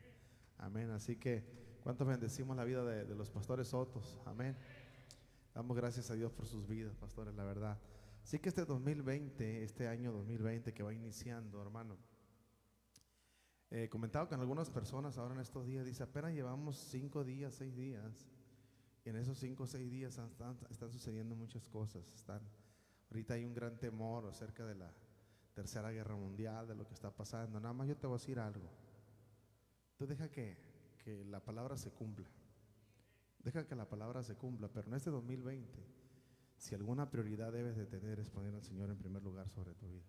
Amén. Así que, ¿cuántos bendecimos la vida de los pastores Sotos? Amén. Damos gracias a Dios por sus vidas, pastores, la verdad. Así que este año 2020 que va iniciando, hermano, comentaba con algunas personas ahora en estos días, dice, apenas llevamos 5 días, 6 días, y en esos 5 o 6 días están sucediendo muchas cosas. Ahorita hay un gran temor acerca de la Tercera Guerra Mundial, de lo que está pasando. Nada más yo te voy a decir algo. Tú deja que la palabra se cumpla. Deja que la palabra se cumpla. Pero en este 2020, si alguna prioridad debes de tener, es poner al Señor en primer lugar sobre tu vida,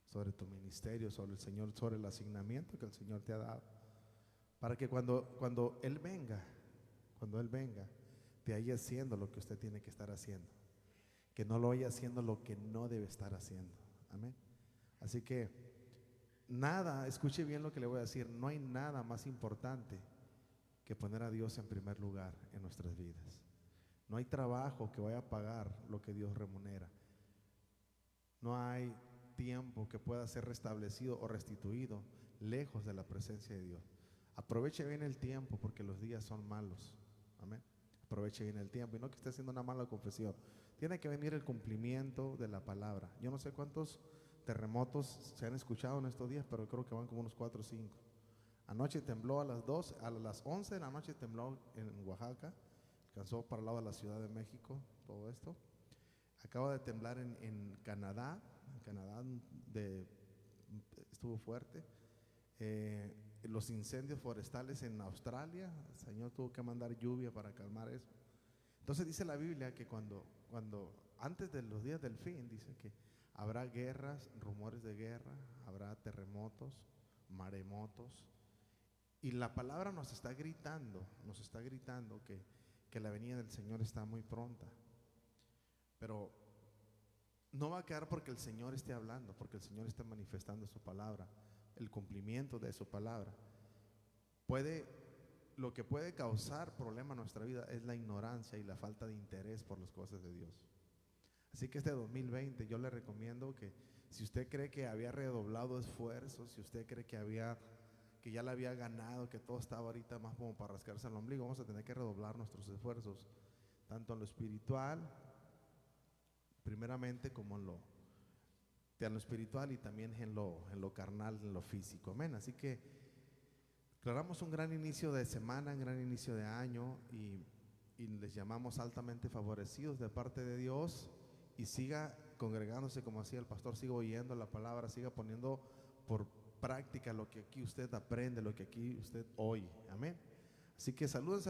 sobre tu ministerio, sobre el Señor, sobre el asignamiento que el Señor te ha dado, para que cuando Él venga, te haya haciendo lo que usted tiene que estar haciendo, que no lo haya haciendo lo que no debe estar haciendo. Amén. Así que nada, escuche bien lo que le voy a decir, no hay nada más importante que poner a Dios en primer lugar en nuestras vidas. No hay trabajo que vaya a pagar lo que Dios remunera. No hay tiempo que pueda ser restablecido o restituido lejos de la presencia de Dios. Aproveche bien el tiempo, porque los días son malos. Amén. Aproveche bien el tiempo, y no que esté haciendo una mala confesión. Tiene que venir el cumplimiento de la palabra. Yo no sé cuántos terremotos se han escuchado en estos días, pero creo que van como unos 4 o 5. Anoche tembló a las 11 de la noche tembló en Oaxaca, alcanzó para el lado de la Ciudad de México, todo esto. Acaba de temblar en Canadá. En Canadá estuvo fuerte. Los incendios forestales en Australia, el Señor tuvo que mandar lluvia para calmar eso. Entonces dice la Biblia que cuando antes de los días del fin, dice que habrá guerras, rumores de guerra, habrá terremotos, maremotos, y la palabra nos está gritando que la venida del Señor está muy pronta. Pero no va a quedar porque el Señor esté hablando, porque el Señor está manifestando su palabra, el cumplimiento de su palabra. Lo que puede causar problema en nuestra vida es la ignorancia y la falta de interés por las cosas de Dios. Así que este 2020 yo le recomiendo que, si usted cree que había redoblado esfuerzos, si usted cree que ya la había ganado, que todo estaba ahorita más como para rascarse el ombligo, vamos a tener que redoblar nuestros esfuerzos, tanto en lo espiritual, primeramente, como en lo espiritual, y también en lo carnal, en lo físico. Amén. Así que declaramos un gran inicio de semana, un gran inicio de año, y les llamamos altamente favorecidos de parte de Dios. Y siga congregándose como hacía el pastor, siga oyendo la palabra, siga poniendo por práctica lo que aquí usted aprende, lo que aquí usted oye. Amén. Así que salúdense.